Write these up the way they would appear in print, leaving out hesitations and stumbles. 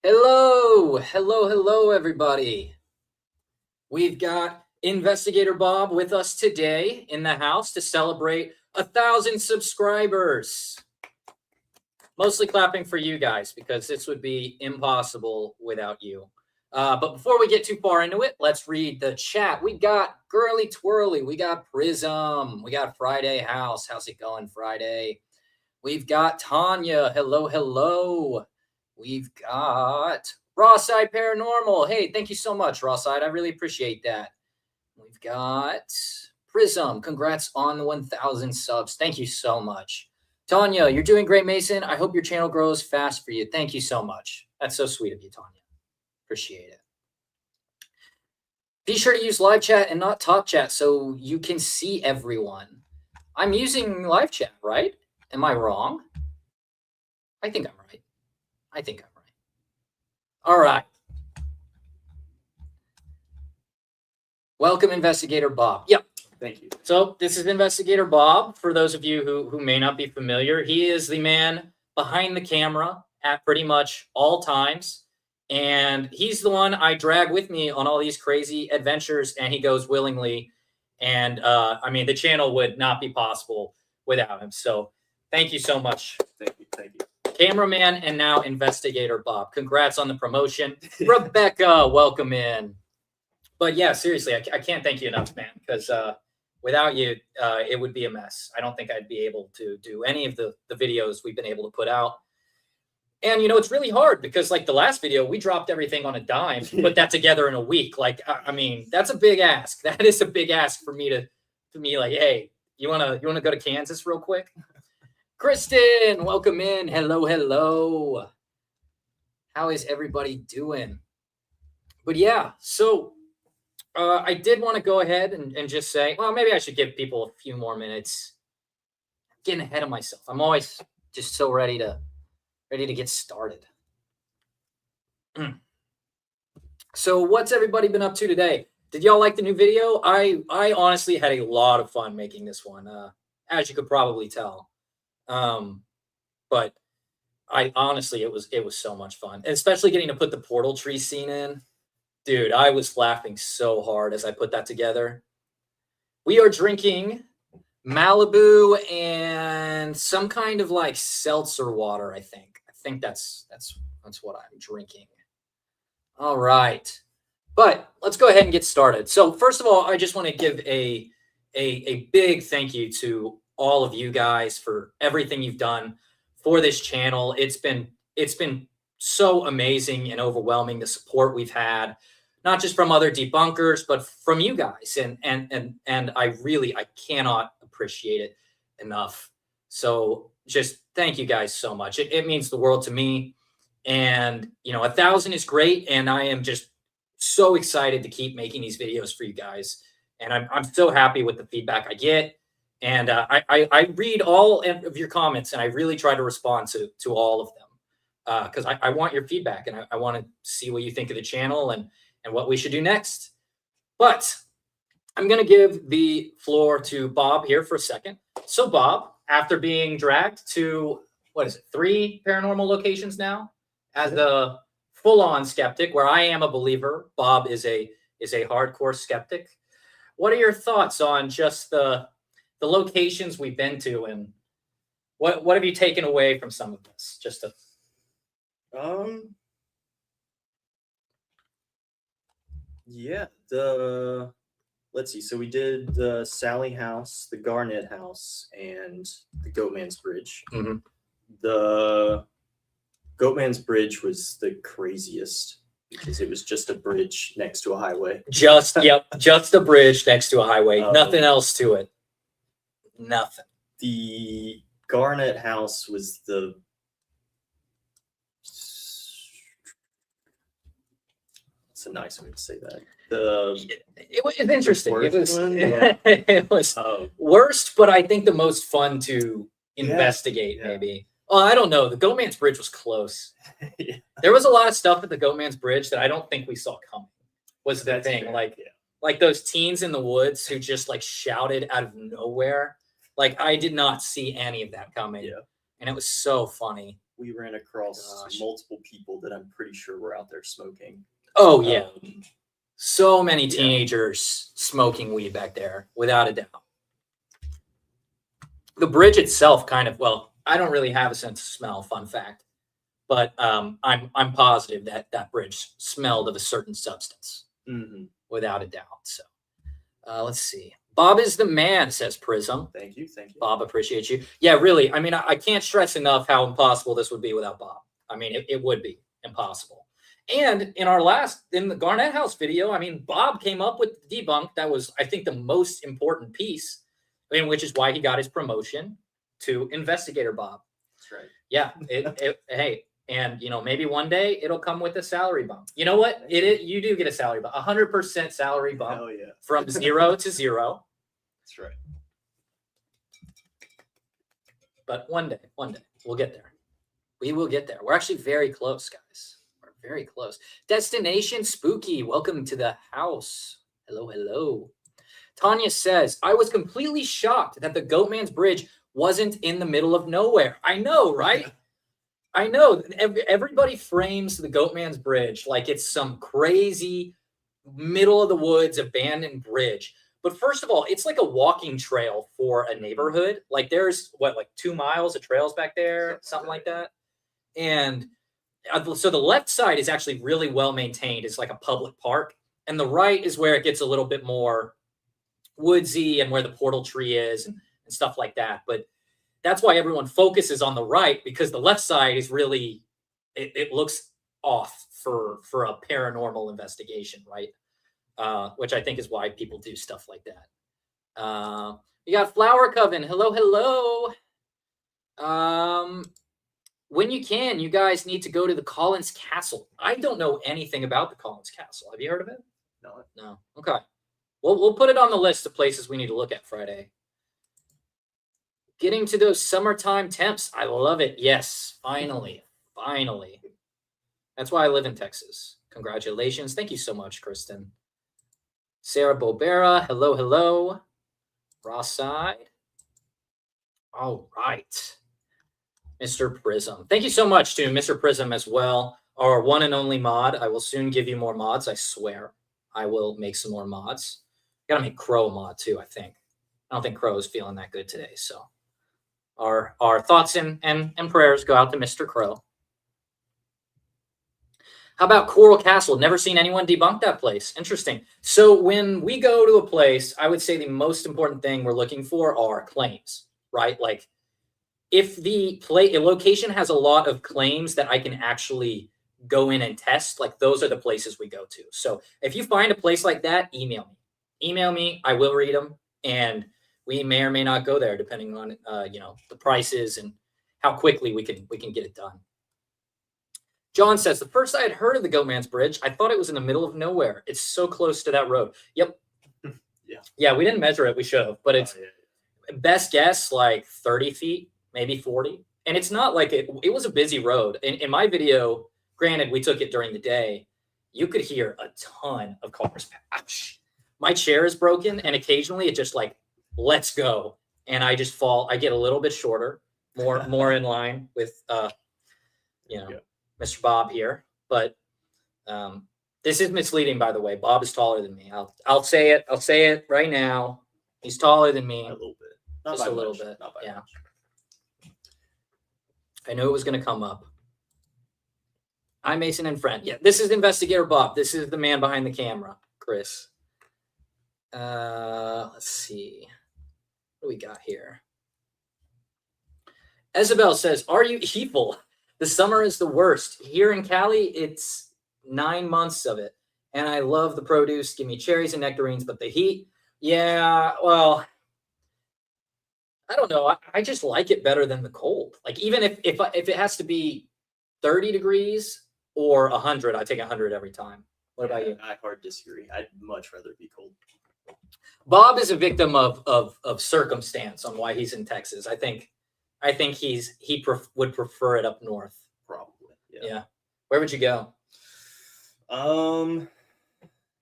Hello, everybody. We've got Investigator Bob with us today in the house to celebrate 1,000 subscribers. Mostly clapping for you guys because this would be impossible without you. But before we get too far into it, let's read the chat. We got Girly Twirly, we got Prism, we got Friday House. How's it going, Friday? We've got Tanya. Hello. We've got Rawside Paranormal. Hey, thank you so much, Rawside. I really appreciate that. We've got Prism. Congrats on the 1,000 subs. Thank you so much. Tanya, you're doing great, Mason. I hope your channel grows fast for you. Thank you so much. That's so sweet of you, Tanya. Appreciate it. Be sure to use live chat and not top chat so you can see everyone. I'm using live chat, right? Am I wrong? I think I'm right. All right. Welcome, Investigator Bob. Yep. Thank you. So this is Investigator Bob. For those of you who may not be familiar, he is the man behind the camera at pretty much all times. And he's the one I drag with me on all these crazy adventures, and he goes willingly. And I mean, the channel would not be possible without him. So thank you so much. Thank you. Cameraman and now Investigator Bob. Congrats on the promotion. Rebecca, welcome in. But yeah, seriously, I can't thank you enough, man, because without you, it would be a mess. I don't think I'd be able to do any of the videos we've been able to put out. And, you know, it's really hard because, like, the last video, we dropped everything on a dime, put that together in a week. Like, I mean, that's a big ask. That is a big ask for me like, hey, you wanna go to Kansas real quick? Kristen, welcome in. Hello. How is everybody doing? But yeah, so I did want to go ahead and just say, well, maybe I should give people a few more minutes. I'm getting ahead of myself. I'm always just so ready to get started. So what's everybody been up to today? Did y'all like the new video? I honestly had a lot of fun making this one, as you could probably tell. But I honestly, it was so much fun, and especially getting to put the portal tree scene in. Dude, I was laughing so hard as I put that together. We are drinking Malibu and some kind of like seltzer water, I think that's what I'm drinking. All right. But let's go ahead and get started. So first of all, I just want to give a big thank you to all of you guys for everything you've done for this channel. It's been so amazing and overwhelming, the support we've had, not just from other debunkers, but from you guys. And I cannot appreciate it enough. So just thank you guys so much. It means the world to me. And, you know, 1,000 is great. And I am just so excited to keep making these videos for you guys. And I'm so happy with the feedback I get. And I read all of your comments, and I really try to respond to all of them because I want your feedback, and I want to see what you think of the channel and what we should do next. But I'm going to give the floor to Bob here for a second. So Bob, after being dragged to, 3 paranormal locations now as the full-on skeptic, where I am a believer, Bob is a hardcore skeptic. What are your thoughts on just the locations we've been to, and what have you taken away from some of this? Yeah, let's see. So we did the Sally House, the Garnet House, and the Goatman's Bridge. Mm-hmm. The Goatman's Bridge was the craziest because it was just a bridge next to a highway. Just a bridge next to a highway. Nothing else to it. Nothing. The Garnet House was it's a nice way to say that. It was interesting. Yeah. It was worst, but I think the most fun to investigate, maybe. Oh, I don't know. The Goatman's Bridge was close. Yeah. There was a lot of stuff at the Goatman's Bridge that I don't think we saw coming. Was the thing. Fair. Like those teens in the woods who just like shouted out of nowhere. Like I did not see any of that coming. Yeah. And it was so funny. we ran across Gosh. multiple people that I'm pretty sure were out there smoking. Oh yeah, Um, so many yeah. teenagers smoking weed back there, without a doubt. The bridge itself, kind of. Well, I don't really have a sense of smell. Fun fact, but I'm positive that that bridge smelled of a certain substance, mhm. without a doubt. So let's see. Bob is the man, says Prism. Thank you, thank you. Bob, appreciate you. Yeah, really. I mean, I can't stress enough how impossible this would be without Bob. I mean, it would be impossible. And in the Garnett House video, I mean, Bob came up with the debunk. That was, I think, the most important piece, which is why he got his promotion to Investigator Bob. That's right. Yeah. Hey, and maybe one day it'll come with a salary bump. You know what? You do get a salary bump, 100% salary bump. Hell yeah. From 0 to 0. That's right. But one day we'll get there. We will get there. We're actually very close, guys. We're very close. Destination Spooky, welcome to the house. Hello, hello. Tanya says, I was completely shocked that the Goatman's Bridge wasn't in the middle of nowhere. I know, right? I know. Everybody frames the Goatman's Bridge like it's some crazy middle of the woods abandoned bridge. But first of all, it's like a walking trail for a neighborhood. Like there's like 2 miles of trails back there, something like that. And so the left side is actually really well maintained. It's like a public park. And the right is where it gets a little bit more woodsy and where the portal tree is and stuff like that. But that's why everyone focuses on the right, because the left side is really, it looks off for a paranormal investigation, right? Which I think is why people do stuff like that. You got Flower Coven. Hello, hello. When you can, you guys need to go to the Collins Castle. I don't know anything about the Collins Castle. Have you heard of it? No. Okay. Well, we'll put it on the list of places we need to look at Friday. Getting to those summertime temps. I love it. Yes, finally. That's why I live in Texas. Congratulations. Thank you so much, Kristen. Sarah Bobera. Hello, hello. Ross Side. All right. Mr. Prism. Thank you so much to Mr. Prism as well. Our one and only mod. I will soon give you more mods. I swear. I will make some more mods. Gotta make Crow a mod too, I think. I don't think Crow is feeling that good today. So our thoughts and prayers go out to Mr. Crow. How about Coral Castle? Never seen anyone debunk that place. Interesting. So when we go to a place, I would say the most important thing we're looking for are claims, right? Like if a location has a lot of claims that I can actually go in and test, like those are the places we go to. So if you find a place like that, email me. I will read them, and we may or may not go there depending on the prices and how quickly we can get it done. John says, the first I had heard of the Goatman's Bridge, I thought it was in the middle of nowhere. It's so close to that road. Yep. Yeah, we didn't measure it. We should have, but it's best guess like 30 feet, maybe 40. And it's not like it was a busy road. In my video, granted, we took it during the day. You could hear a ton of cars. My chair is broken, and occasionally it just like, let's go. And I just fall. I get a little bit shorter, more in line with, Mr. Bob here. But this is misleading, by the way. Bob is taller than me. I'll say it. I'll say it right now. He's taller than me. A little bit. Not just by a little much. bit. Not by much. I knew it was going to come up. I'm Mason and friend. Yeah, this is Investigator Bob. This is the man behind the camera, Chris. Let's see. What do we got here? Isabel says, are you evil? The summer is the worst. Here in Cali, it's 9 months of it. And I love the produce. Give me cherries and nectarines, but the heat, yeah, well, I don't know. I just like it better than the cold. Like even if it has to be 30 degrees or 100, I take 100 every time. What about you? I hard disagree. I'd much rather be cold. Bob is a victim of circumstance on why he's in Texas. I think he would prefer it up north. Probably. Yeah. Where would you go?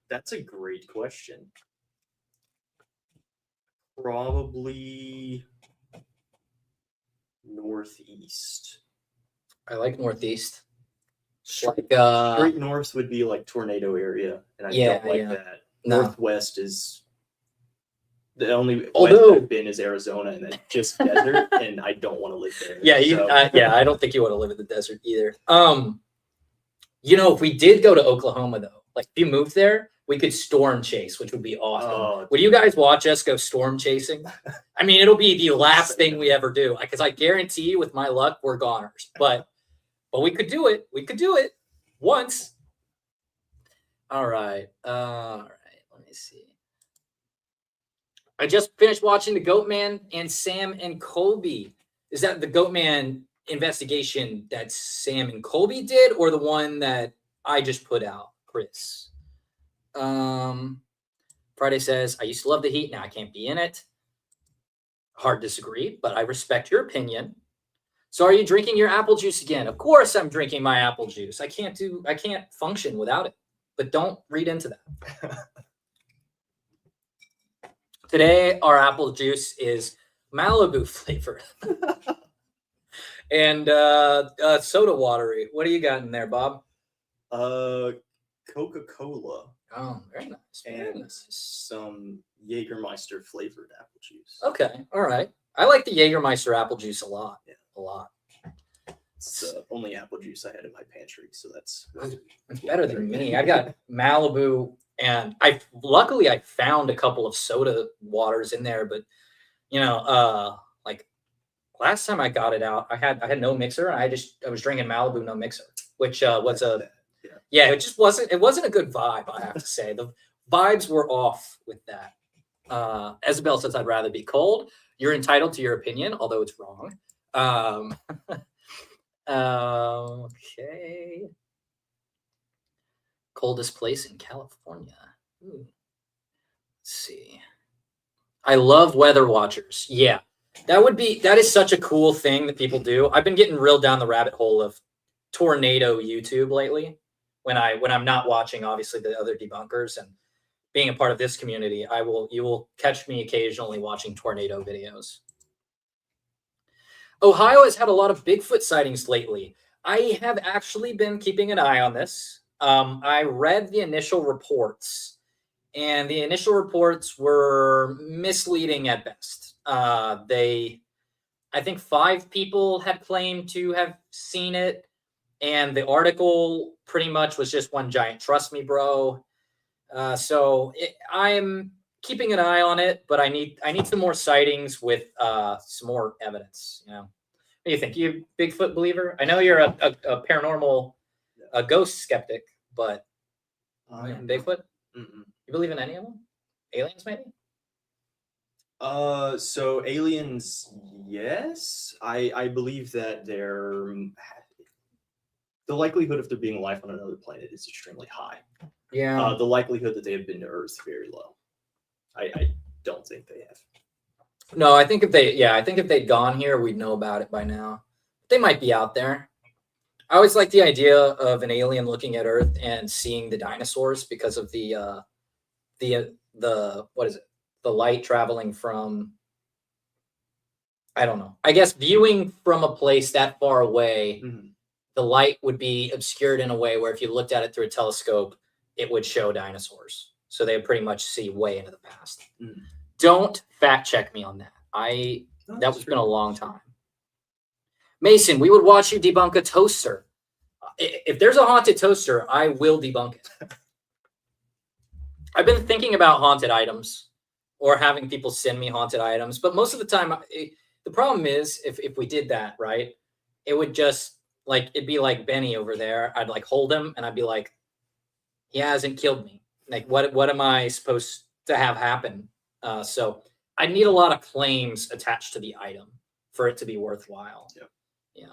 That's a great question. Probably northeast. I like Northeast. Straight, Like straight north would be like tornado area, and I Yeah, don't like yeah. that. No. Northwest is the only Although- west I've been is Arizona, and that's just desert, and I don't want to live there. Yeah, yeah. I don't think you want to live in the desert either. You know, if we did go to Oklahoma though, like if you moved there, we could storm chase, which would be awesome. Oh, Would you guys watch us go storm chasing? I mean, it'll be the last thing we ever do, because I guarantee you, with my luck, we're goners. But we could do it. We could do it once. All right. Let me see. I just finished watching the Goatman and Sam and Colby. Is that the Goatman investigation that Sam and Colby did, or the one that I just put out, Chris? Friday says, I used to love the heat. Now I can't be in it. Hard disagree, but I respect your opinion. So are you drinking your apple juice again? Of course I'm drinking my apple juice. I can't function without it, but don't read into that. Today, our apple juice is Malibu flavored and soda watery. What do you got in there, Bob? Coca-Cola. Oh, very nice. Very And nice. some Jägermeister flavored apple juice. Okay, all right. I like the Jägermeister apple juice a lot. Yeah. A lot. It's the only apple juice I had in my pantry, so that's It's better than me. I got Malibu, and luckily I found a couple of soda waters in there, but like last time I got it out, I had no mixer, and I was drinking Malibu no mixer, which was it just wasn't a good vibe, I have to say. The vibes were off with that. Isabel says I'd rather be cold. You're entitled to your opinion, although it's wrong. Okay. Coldest place in California. Let's see. I love weather watchers. Yeah. That is such a cool thing that people do. I've been getting real down the rabbit hole of tornado YouTube lately. When I'm not watching, obviously, the other debunkers and being a part of this community, you will catch me occasionally watching tornado videos. Ohio has had a lot of Bigfoot sightings lately. I have actually been keeping an eye on this. I read the initial reports, and the initial reports were misleading at best. I think 5 people had claimed to have seen it, and the article pretty much was just one giant "trust me, bro." I'm keeping an eye on it, but I need some more sightings with some more evidence. What do you think? You a Bigfoot believer? I know you're a paranormal, a ghost skeptic, but Bigfoot? Mm-mm. You believe in any of them? Aliens, maybe? So aliens, yes. I believe that the likelihood of there being life on another planet is extremely high. Yeah. The likelihood that they have been to Earth very low. I don't think they have. No, I think if they'd gone here, we'd know about it by now. They might be out there. I always like the idea of an alien looking at Earth and seeing the dinosaurs because of the what is it? The light traveling from, I don't know. I guess viewing from a place that far away, the light would be obscured in a way where if you looked at it through a telescope, it would show dinosaurs. So they would pretty much see way into the past. Don't fact check me on that. That was been a long time. Mason, we would watch you debunk a toaster. If there's a haunted toaster, I will debunk it. I've been thinking about haunted items or having people send me haunted items, but most of the time, the problem is if we did that, right, it would just it'd be like Benny over there. I'd hold him and I'd be like, he hasn't killed me. What am I supposed to have happen? So I need a lot of claims attached to the item for it to be worthwhile. Yeah.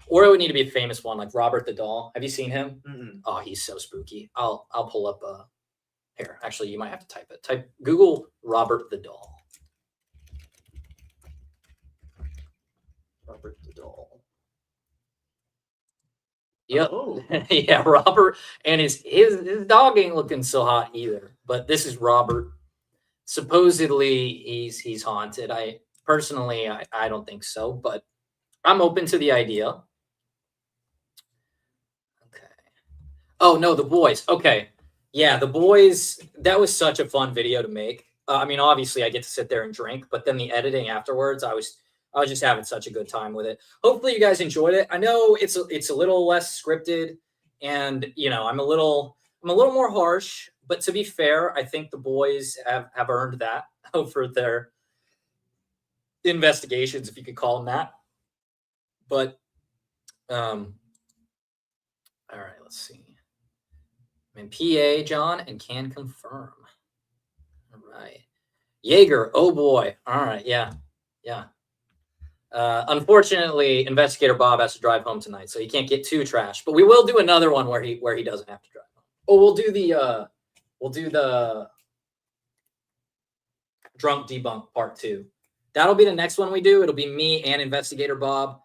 Or it would need to be a famous one, like Robert the Doll. Have you seen him? Oh, he's so spooky. I'll pull up here. Actually, you might have to type it. Type Google Robert the Doll. Robert the Doll. Yep. Oh. Yeah, Robert, and his dog ain't looking so hot either. But this is Robert. Supposedly he's haunted. I don't think so, but I'm open to the idea. Oh no, the boys. Okay, yeah, the boys. That was such a fun video to make. I mean, obviously, I get to sit there and drink, but then the editing afterwards, I was just having such a good time with it. Hopefully, you guys enjoyed it. I know it's a little less scripted, and I'm a little more harsh. But to be fair, I think the boys have earned that over their investigations, if you could call them that. But all right, let's see. I'm in PA, John, and can confirm. All right. Jaeger, oh boy. All right, yeah. Unfortunately, Investigator Bob has to drive home tonight, so he can't get too trashed. But we will do another one where he doesn't have to drive home. Oh, we'll do the drunk debunk part 2. That'll be the next one we do. It'll be me and Investigator Bob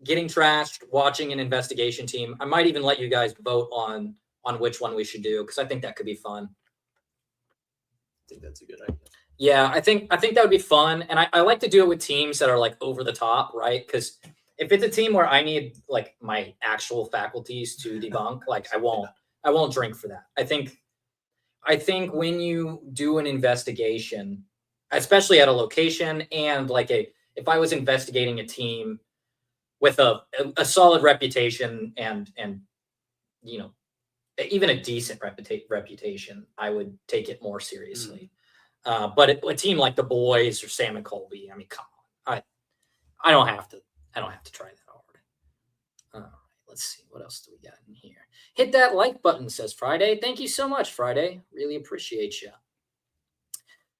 getting trashed, watching an investigation team. I might even let you guys vote on which one we should do, because I think that could be fun. I think that's a good idea. Yeah, I think that would be fun, and I like to do it with teams that are like over the top, right? Because if it's a team where I need like my actual faculties to debunk, like I won't drink for that. I think when you do an investigation, especially at a location, and like if I was investigating a team with a solid reputation and even a decent reputation, I would take it more seriously. But a team like the boys or Sam and Colby, I mean, come on, I don't have to try that hard. All right, let's see what else do we got in here. Hit that like button, says Friday. Thank you so much, Friday. Really appreciate you.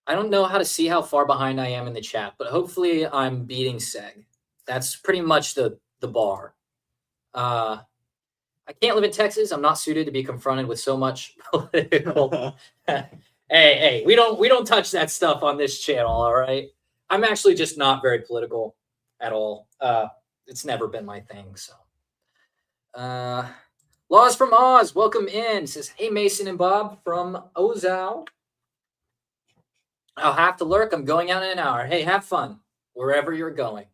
I don't know how to see how far behind I am in the chat, but hopefully I'm beating Seg. That's pretty much the bar. I can't live in Texas. I'm not suited to be confronted with so much political. Hey, we don't touch that stuff on this channel, all right? I'm actually just not very political at all. It's never been my thing, so. Laws from Oz, welcome in. Says, hey, Mason and Bob from Ozow. I'll have to lurk. I'm going out in an hour. Hey, have fun wherever you're going.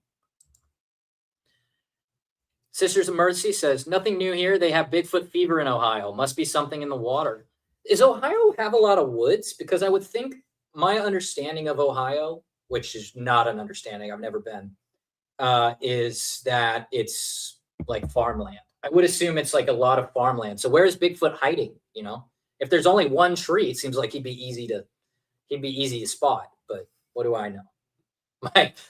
Sisters of Mercy says, nothing new here. They have Bigfoot fever in Ohio. Must be something in the water. Does Ohio have a lot of woods? Because I would think my understanding of Ohio, which is not an understanding, I've never been, is that it's like farmland. I would assume it's like a lot of farmland. So where is Bigfoot hiding? If there's only one tree, it seems like he'd be easy to spot. But what do I know?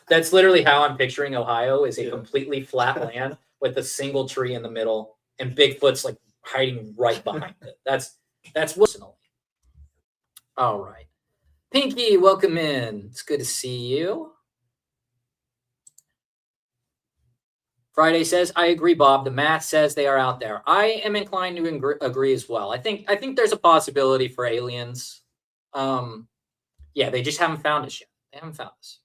That's literally how I'm picturing Ohio, is a completely flat land with a single tree in the middle, and Bigfoot's like hiding right behind it. That's personally. All right. Pinky, welcome in. It's good to see you. Friday says, I agree, Bob. The math says they are out there. I am inclined to agree as well. I think there's a possibility for aliens. Yeah, they just haven't found us yet. They haven't found us.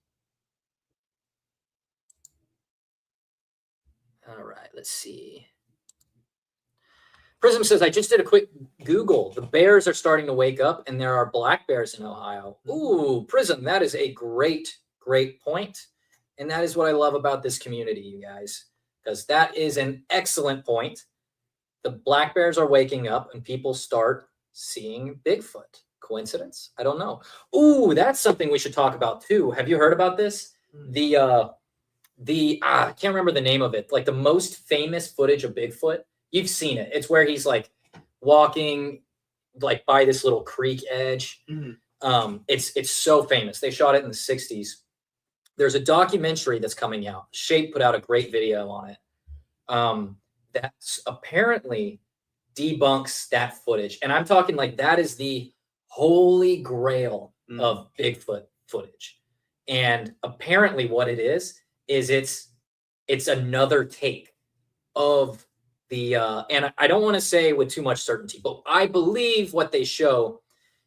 All right, let's see. Prism says, I just did a quick Google. The bears are starting to wake up, and there are black bears in Ohio. Ooh, Prism, that is a great point. And that is what I love about this community, you guys, because that is an excellent point. The black bears are waking up, and people start seeing Bigfoot. Coincidence? I don't know. Ooh, that's something we should talk about, too. Have you heard about this? I can't remember the name of it. Like the most famous footage of Bigfoot. You've seen it. It's where he's like walking like by this little creek edge. It's so famous. They shot it in the 60s. There's a documentary that's coming out. Shape put out a great video on it. That's apparently debunks that footage. And I'm talking like that is the holy grail of Bigfoot footage. And apparently what it is it's another take of the and I don't want to say with too much certainty, but I believe what they show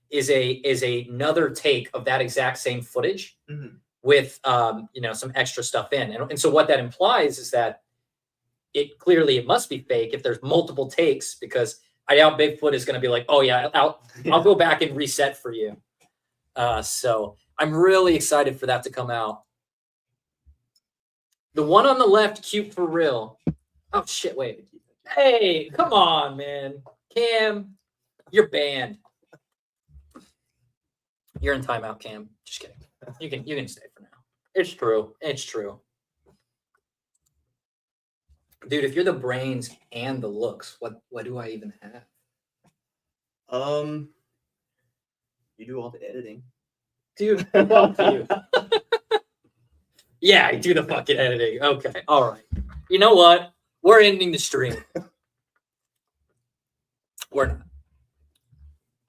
is another take of that exact same footage with some extra stuff in. And so what that implies is that it must be fake if there's multiple takes, because I doubt Bigfoot is going to be like, oh yeah, I'll go back and reset for you. So I'm really excited for that to come out. The one on the left, cute for real. Oh shit, wait. Hey, come on, man. Cam, you're banned. You're in timeout, Cam. Just kidding. You can stay for now. It's true. It's true. Dude, if you're the brains and the looks, what do I even have? You do all the editing. Dude, fuck you. Yeah, I do the fucking editing. Okay, all right. You know what? We're ending the stream. We're not.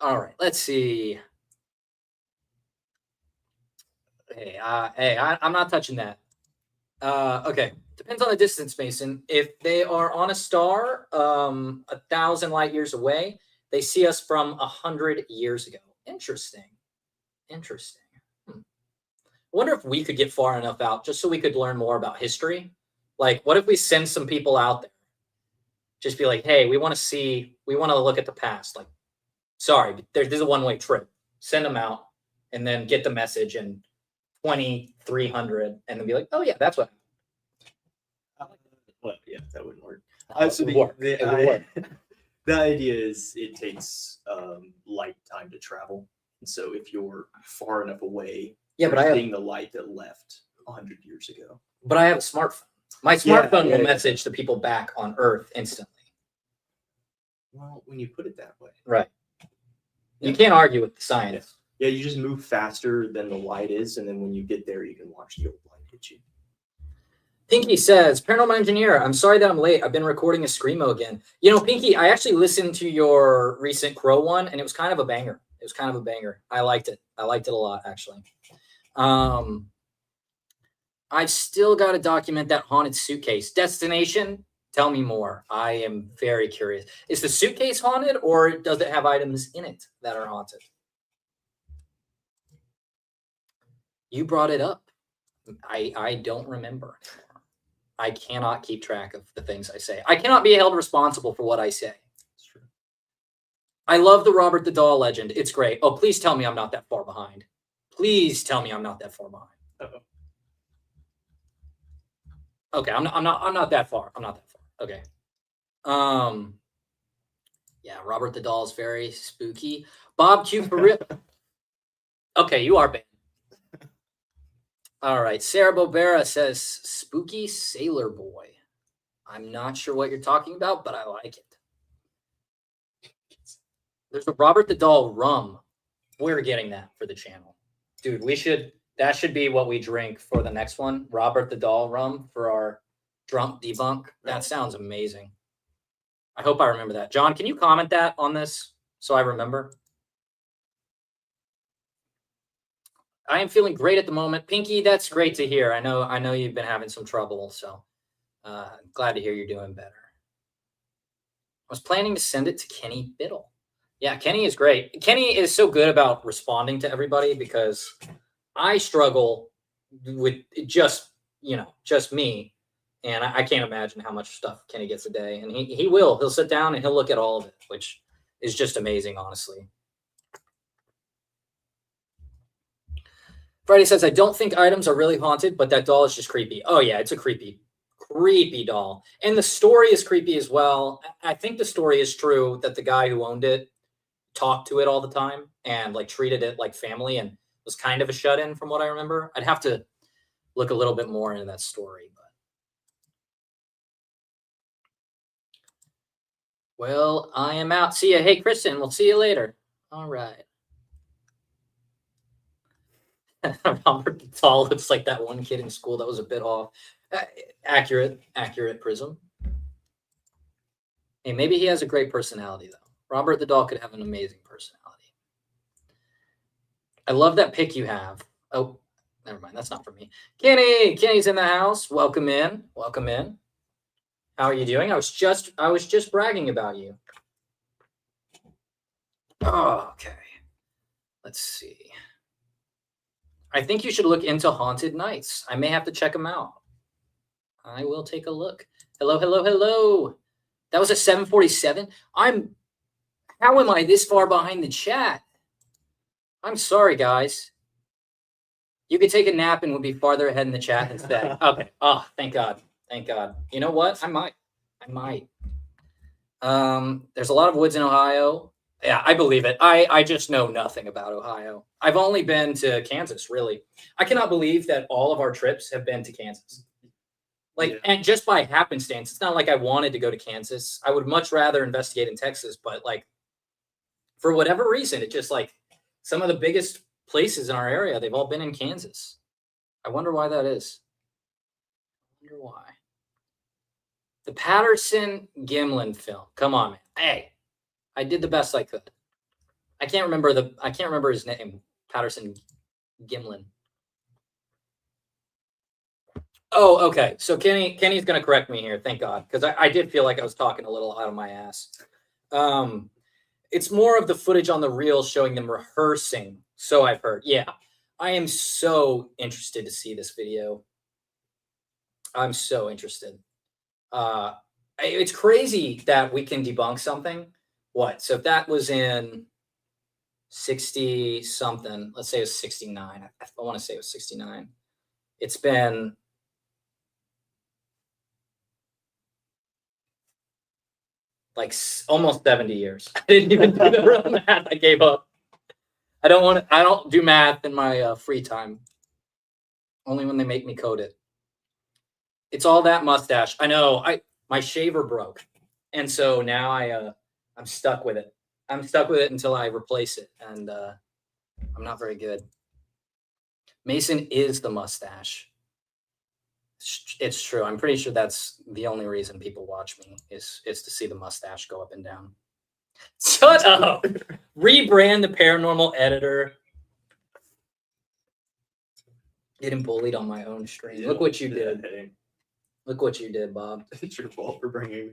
All right, let's see. Hey, I'm not touching that. Okay, depends on the distance, Mason. If they are on a star, 1,000 light years away, they see us from 100 years ago. Interesting. Interesting. I wonder if we could get far enough out just so we could learn more about history. Like, what if we send some people out there? Just be like, hey, we want to look at the past. Like, sorry, but there's a one-way trip. Send them out and then get the message in 2,300 and then be like, oh yeah, that's what. Well, yeah, that wouldn't work. It would work. It would work. The idea is it takes light time to travel. And so if you're far enough away, Yeah, but I have seeing the light that left 100 years ago. But I have a smartphone. My smartphone will message the people back on Earth instantly. Well, when you put it that way. Right. You can't argue with the science. Yeah, you just move faster than the light is, and then when you get there, you can watch the old light hit you. Pinky says, Paranormal Engineer, I'm sorry that I'm late. I've been recording a Screamo again. You know, Pinky, I actually listened to your recent Crow one, and it was kind of a banger. It was kind of a banger. I liked it. I liked it a lot, actually. I've still got to document that haunted suitcase. Destination, tell me more. I am very curious. Is the suitcase haunted, or does it have items in it that are haunted? You brought it up. I don't remember anymore. I cannot keep track of the things I say. I cannot be held responsible for what I say. That's true. I love the Robert the Doll legend. It's great. Oh, please tell me I'm not that far behind. Please tell me I'm not that far behind. Uh-oh. Okay, I'm not that far. I'm not that far. Okay. Yeah, Robert the Doll is very spooky. Bob Q for real. Okay, you are banned. All right. Sarah Bobera says spooky sailor boy. I'm not sure what you're talking about, but I like it. There's a Robert the Doll rum. We're getting that for the channel. Dude, that should be what we drink for the next one. Robert the Doll rum for our drunk debunk. That sounds amazing. I hope I remember that. John, can you comment that on this so I remember? I am feeling great at the moment. Pinky, that's great to hear. I know you've been having some trouble, so glad to hear you're doing better. I was planning to send it to Kenny Biddle. Yeah, Kenny is great. Kenny is so good about responding to everybody because I struggle with just me. And I can't imagine how much stuff Kenny gets a day. And he'll sit down and he'll look at all of it, which is just amazing, honestly. Friday says, I don't think items are really haunted, but that doll is just creepy. Oh, yeah, it's a creepy doll. And the story is creepy as well. I think the story is true that the guy who owned it talked to it all the time and like treated it like family and was kind of a shut-in from what I remember. I'd have to look a little bit more into that story. But well, I am out. See ya. Hey, Kristen, we'll see you later. All right. Robert the Doll looks like that one kid in school that was a bit off. Accurate, Prism. Hey, maybe he has a great personality, though. Robert the Doll could have an amazing personality. I love that pic you have. Oh, never mind. That's not for me. Kenny's in the house. Welcome in. Welcome in. How are you doing? I was just bragging about you. Oh, okay. Let's see. I think you should look into haunted nights. I may have to check them out. I will take a look. Hello, hello, hello. That was a 747. How am I this far behind the chat? I'm sorry, guys. You could take a nap and we'll be farther ahead in the chat instead. Okay. Oh, thank God. Thank God. You know what? I might. There's a lot of woods in Ohio. Yeah, I believe it. I just know nothing about Ohio. I've only been to Kansas, really. I cannot believe that all of our trips have been to Kansas. Like, Yeah. and just by happenstance, it's not like I wanted to go to Kansas. I would much rather investigate in Texas, but like, for whatever reason, it just like some of the biggest places in our area, they've all been in Kansas. I wonder why that is. I wonder why. The Patterson Gimlin film. Come on, man. Hey, I did the best I could. I can't remember his name. Patterson Gimlin. Oh, okay. So Kenny's gonna correct me here, thank God, because I did feel like I was talking a little out of my ass. It's more of the footage on the reel showing them rehearsing. So I've heard. Yeah, I am so interested to see this video. I'm so interested. It's crazy that we can debunk something. What? So if that was in 60 something, let's say it was 69. I want to say it was 69. It's been like almost 70 years. I didn't even do the real math. I gave up. I don't do math in my free time. Only when they make me code it. It's all that mustache. I know. My shaver broke. And so now I'm stuck with it. I'm stuck with it until I replace it. And I'm not very good. Mason is the mustache. It's true. I'm pretty sure that's the only reason people watch me is to see the mustache go up and down. Shut up. Rebrand the paranormal editor. Getting bullied on my own stream. Yeah, look what you did. Hey. Look what you did, Bob. It's your fault for bringing me.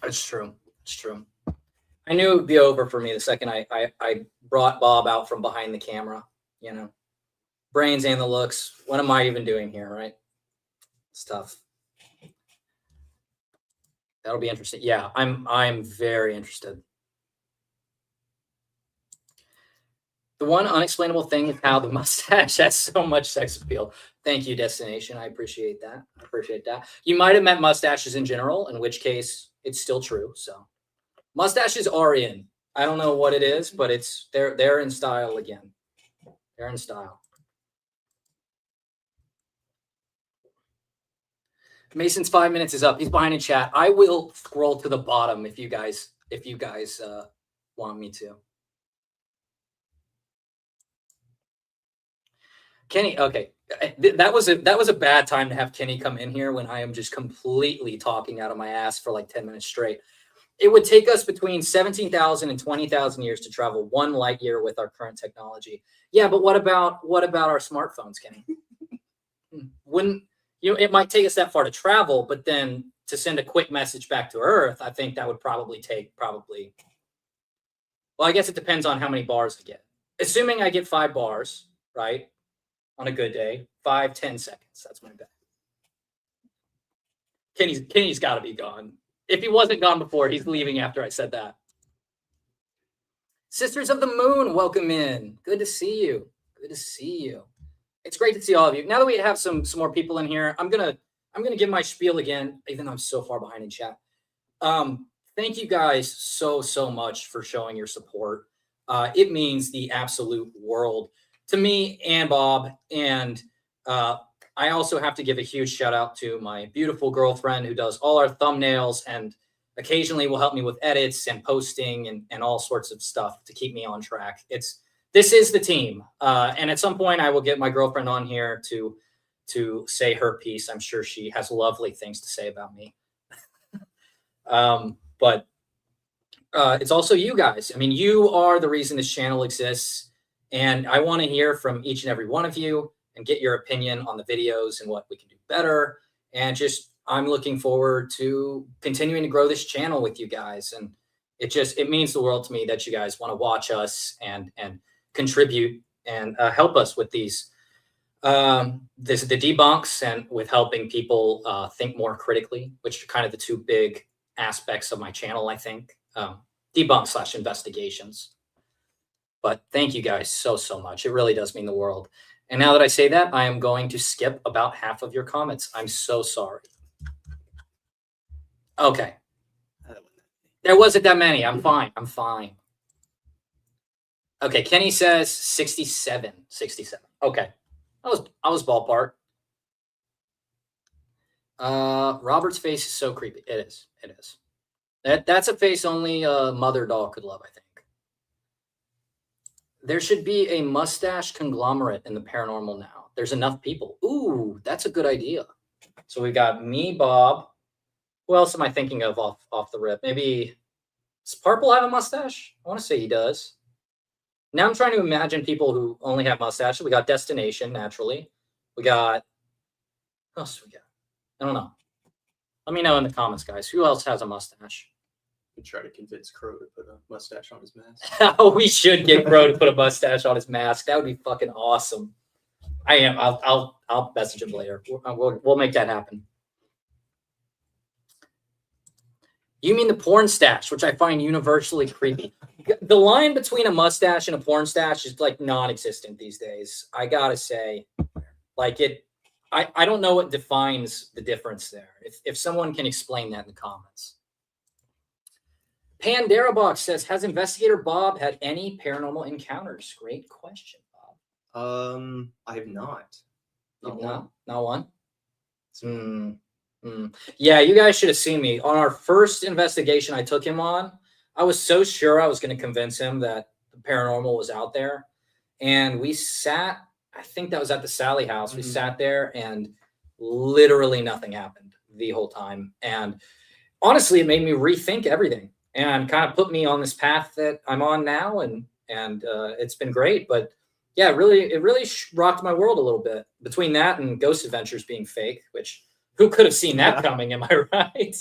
It's true. It's true. I knew it would be over for me the second I brought Bob out from behind the camera. You know, brains and the looks. What am I even doing here, right? It's tough. That'll be interesting. Yeah, I'm very interested. The one unexplainable thing is how the mustache has so much sex appeal. Thank you, Destination. I appreciate that. I appreciate that. You might have meant mustaches in general, in which case it's still true. So mustaches are in. I don't know what it is, but they're in style again. They're in style. Mason's 5 minutes is up. He's behind in chat. I will scroll to the bottom if you guys want me to. Kenny, okay. That was a bad time to have Kenny come in here when I am just completely talking out of my ass for like 10 minutes straight. It would take us between 17,000 and 20,000 years to travel 1 light year with our current technology. Yeah, but what about our smartphones, Kenny? Wouldn't it might take us that far to travel, but then to send a quick message back to Earth, I think that would probably take well, I guess it depends on how many bars I get. Assuming I get 5 bars, right? On a good day, 5-10 seconds. That's my bet. Kenny's got to be gone. If he wasn't gone before, he's leaving after I said that. Sisters of the Moon, welcome in. Good to see you. Good to see you. It's great to see all of you. Now that we have some more people in here, I'm gonna give my spiel again, even though I'm so far behind in chat. Thank you guys so much for showing your support. It means the absolute world to me and Bob. And I also have to give a huge shout out to my beautiful girlfriend who does all our thumbnails and occasionally will help me with edits and posting and all sorts of stuff to keep me on track. This is the team. And at some point I will get my girlfriend on here to say her piece. I'm sure she has lovely things to say about me. But it's also you guys. I mean, you are the reason this channel exists. And I want to hear from each and every one of you and get your opinion on the videos and what we can do better. And I'm looking forward to continuing to grow this channel with you guys. And it means the world to me that you guys want to watch us and contribute and help us with the debunks and with helping people think more critically, which are kind of the 2 big aspects of my channel, I think. Debunk / investigations. But thank you guys so much. It really does mean the world. And now that I say that, I am going to skip about half of your comments. I'm so sorry. Okay. There wasn't that many. I'm fine. I'm fine. Okay, Kenny says 67. 67. Okay. I was ballpark. Robert's face is so creepy. It is. It is. That's a face only a mother dog could love, I think. There should be a mustache conglomerate in the paranormal now. There's enough people. Ooh, that's a good idea. So we got me, Bob. Who else am I thinking of off the rip? Maybe does Purple have a mustache? I want to say he does. Now I'm trying to imagine people who only have mustaches. We got Destination, naturally. We got who else we got? I don't know. Let me know in the comments, guys. Who else has a mustache? We try to convince Crow to put a mustache on his mask. We should get Crow to put a mustache on his mask. That would be fucking awesome. I am. I'll message him later. We'll make that happen. You mean the porn stash, which I find universally creepy. The line between a mustache and a porn stash is like non-existent these days. I gotta say, like it. I don't know what defines the difference there. If someone can explain that in the comments. Pandera Box says, has Investigator Bob had any paranormal encounters? Great question, Bob. I have not. Not one. Yeah, you guys should have seen me on our first investigation I took him on. I was so sure I was going to convince him that the paranormal was out there, and we sat. I think that was at the Sally house. We sat there, and literally nothing happened the whole time. And honestly, it made me rethink everything and kind of put me on this path that I'm on now. And it's been great. But yeah, it really rocked my world a little bit between that and Ghost Adventures being fake, which who could have seen that coming? Am I right?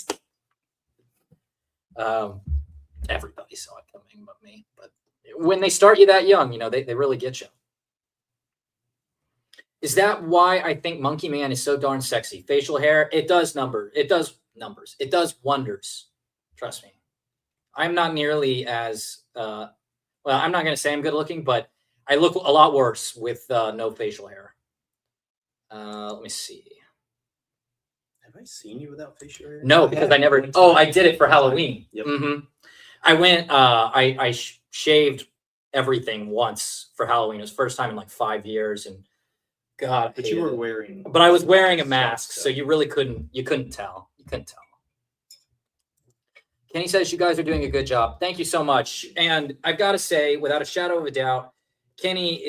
Everybody saw it coming but me. But when they start you that young, they really get you. Is that why I think Monkey Man is so darn sexy? Facial hair, it does numbers. It does wonders. Trust me. I'm not nearly as well, I'm not going to say I'm good looking, but I look a lot worse with no facial hair. Let me see. Have I seen you without facial hair? No, because I never. Oh, I did it for Halloween. Yep. Mm-hmm. I went. I shaved everything once for Halloween. It was the first time in like 5 years, and God. But you were wearing. But I was wearing a mask, so you really couldn't. You couldn't tell. You couldn't tell. Kenny says you guys are doing a good job. Thank you so much. And I've got to say, without a shadow of a doubt, Kenny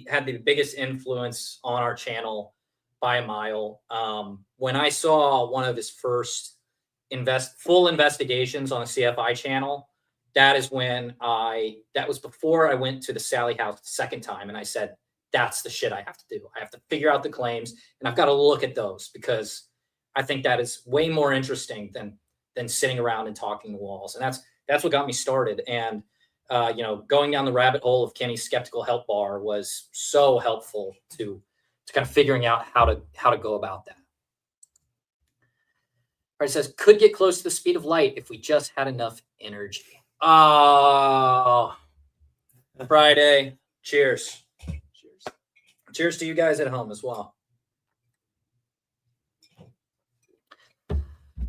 had the biggest influence on our channel by a mile. When I saw one of his first full investigations on the CFI channel, that was before I went to the Sally house the second time. And I said, that's the shit I have to do. I have to figure out the claims, and I've got to look at those because I think that is way more interesting than sitting around and talking to walls. And that's what got me started. And going down the rabbit hole of Kenny's skeptical help bar was so helpful to kind of figuring out how to go about that. All right, it says, could get close to the speed of light if we just had enough energy. Oh, Friday. Cheers. Cheers to you guys at home as well.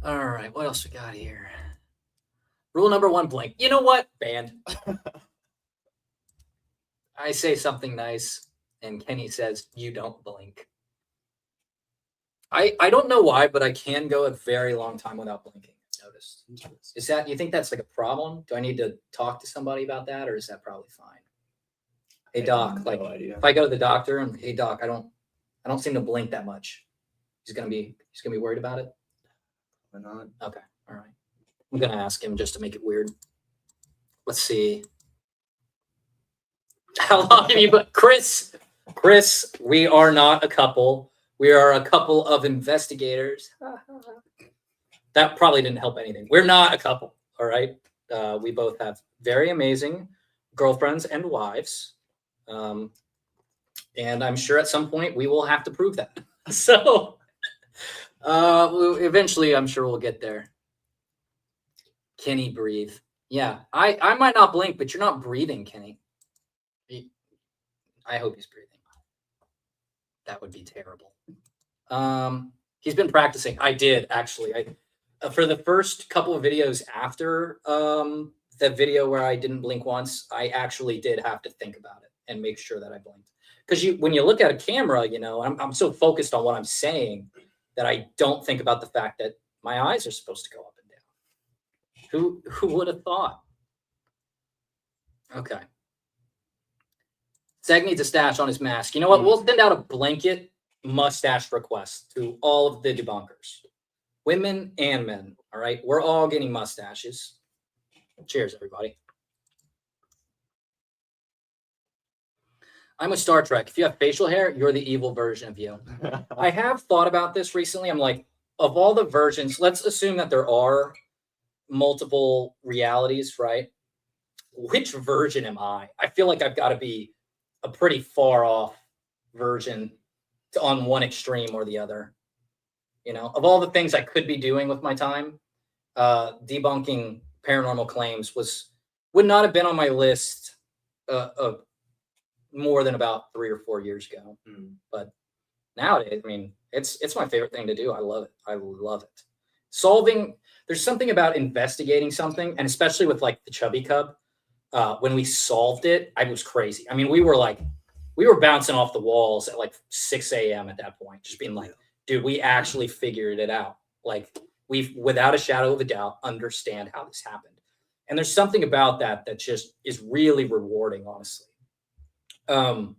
All right, what else we got here? Rule number 1, blink. You know what, band? I say something nice, and Kenny says, you don't blink. I don't know why, but I can go a very long time without blinking. I've noticed. You think that's like a problem? Do I need to talk to somebody about that, or is that probably fine? Hey doc, no idea. If I go to the doctor and hey doc, I don't seem to blink that much. He's gonna be worried about it. Why not? Okay, all right. I'm gonna ask him just to make it weird. Let's see. How long have you been, Chris? We are not a couple. We are a couple of investigators. That probably didn't help anything. We're not a couple. All right. We both have very amazing girlfriends and wives. And I'm sure at some point we will have to prove that. So eventually I'm sure we'll get there. Kenny, breathe. Yeah, I might not blink, but you're not breathing, Kenny. I hope he's breathing. That would be terrible. He's been practicing. I did, actually. for the first couple of videos after the video where I didn't blink once, I actually did have to think about it and make sure that I blinked. Because when you look at a camera, you know, I'm so focused on what I'm saying that I don't think about the fact that my eyes are supposed to go up and down. Who would have thought? Okay. Zeg needs a stash on his mask. You know what? We'll send out a blanket mustache request to all of the debunkers, women and men. All right. We're all getting mustaches. Cheers, everybody. I'm a Star Trek. If you have facial hair, you're the evil version of you. I have thought about this recently. I'm like, of all the versions, let's assume that there are multiple realities, right? Which version am I? I feel like I've got to be a pretty far off version on one extreme or the other. You know, of all the things I could be doing with my time, debunking paranormal claims would not have been on my list of more than about 3 or 4 years ago. But nowadays, I mean, it's my favorite thing to do. I love it. I love it. There's something about investigating something, and especially with like the Chubby Cub, when we solved it, I was crazy. I mean, we were bouncing off the walls at like 6 a.m. at that point, just being like, dude, we actually figured it out. Like, we've, without a shadow of a doubt, understand how this happened. And there's something about that just is really rewarding, honestly. And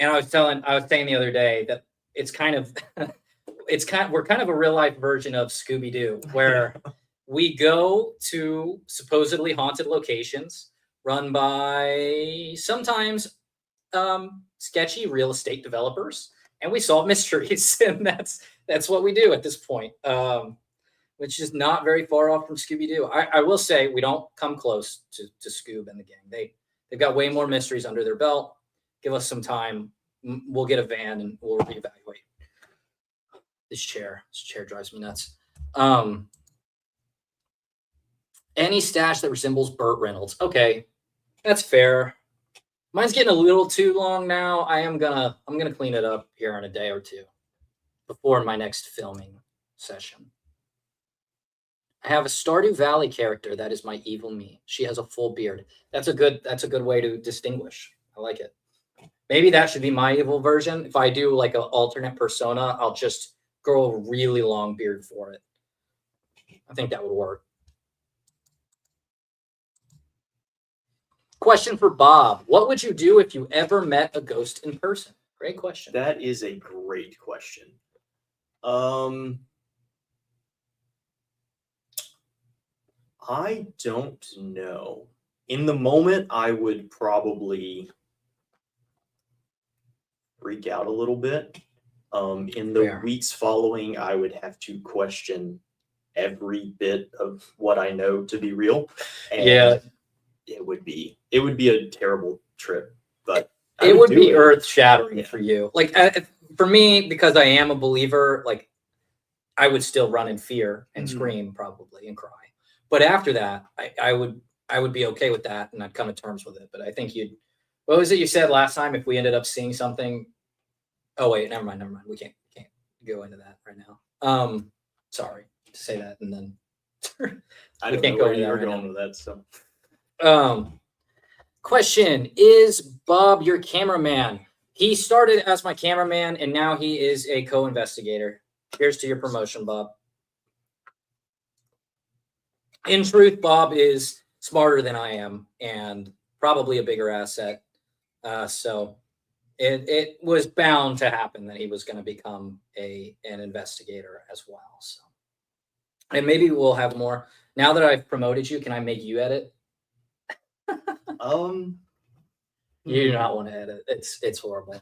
I was saying the other day that it's kind of, we're kind of a real life version of Scooby-Doo, where we go to supposedly haunted locations run by sometimes sketchy real estate developers, and we solve mysteries. And that's what we do at this point, which is not very far off from Scooby-Doo. I will say we don't come close to Scoob and the gang. They've got way more mysteries under their belt. Give us some time. We'll get a van and we'll reevaluate. This chair drives me nuts. Any stash that resembles Burt Reynolds. Okay, that's fair. Mine's getting a little too long now. I'm gonna clean it up here in a day or two before my next filming session. I have a Stardew Valley character that is my evil me. She has a full beard. That's a good way to distinguish. I like it. Maybe that should be my evil version. If I do like an alternate persona, I'll just grow a really long beard for it. I think that would work. Question for Bob. What would you do if you ever met a ghost in person? Great question. That is a great question. I don't know. In the moment, I would probably freak out a little bit. In the weeks following, I would have to question every bit of what I know to be real. And yeah, it would be a terrible trip, but it would be earth shattering for you. Like for me, because I am a believer, like I would still run in fear and scream probably and cry. But after that, I would be okay with that, and I'd come to terms with it. But I think what was it you said last time? If we ended up seeing something, oh wait, never mind. We can't go into that right now. Sorry to say that, and then I don't know where you were going with that. So, question: is Bob your cameraman? He started as my cameraman, and now he is a co-investigator. Here's to your promotion, Bob. In truth, Bob is smarter than I am and probably a bigger asset. So it was bound to happen that he was going to become an investigator as well. So, and maybe we'll have more. Now that I've promoted you, can I make you edit? You do not want to edit. It's horrible.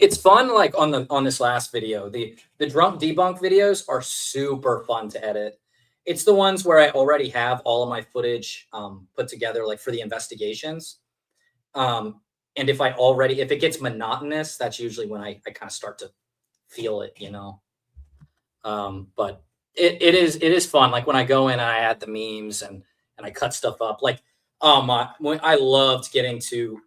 It's fun. Like on this last video, the drunk debunk videos are super fun to edit. It's the ones where I already have all of my footage put together, like for the investigations. And if it gets monotonous, that's usually when I kind of start to feel it, you know. But it is fun. Like when I go in and I add the memes and I cut stuff up. Like I loved getting to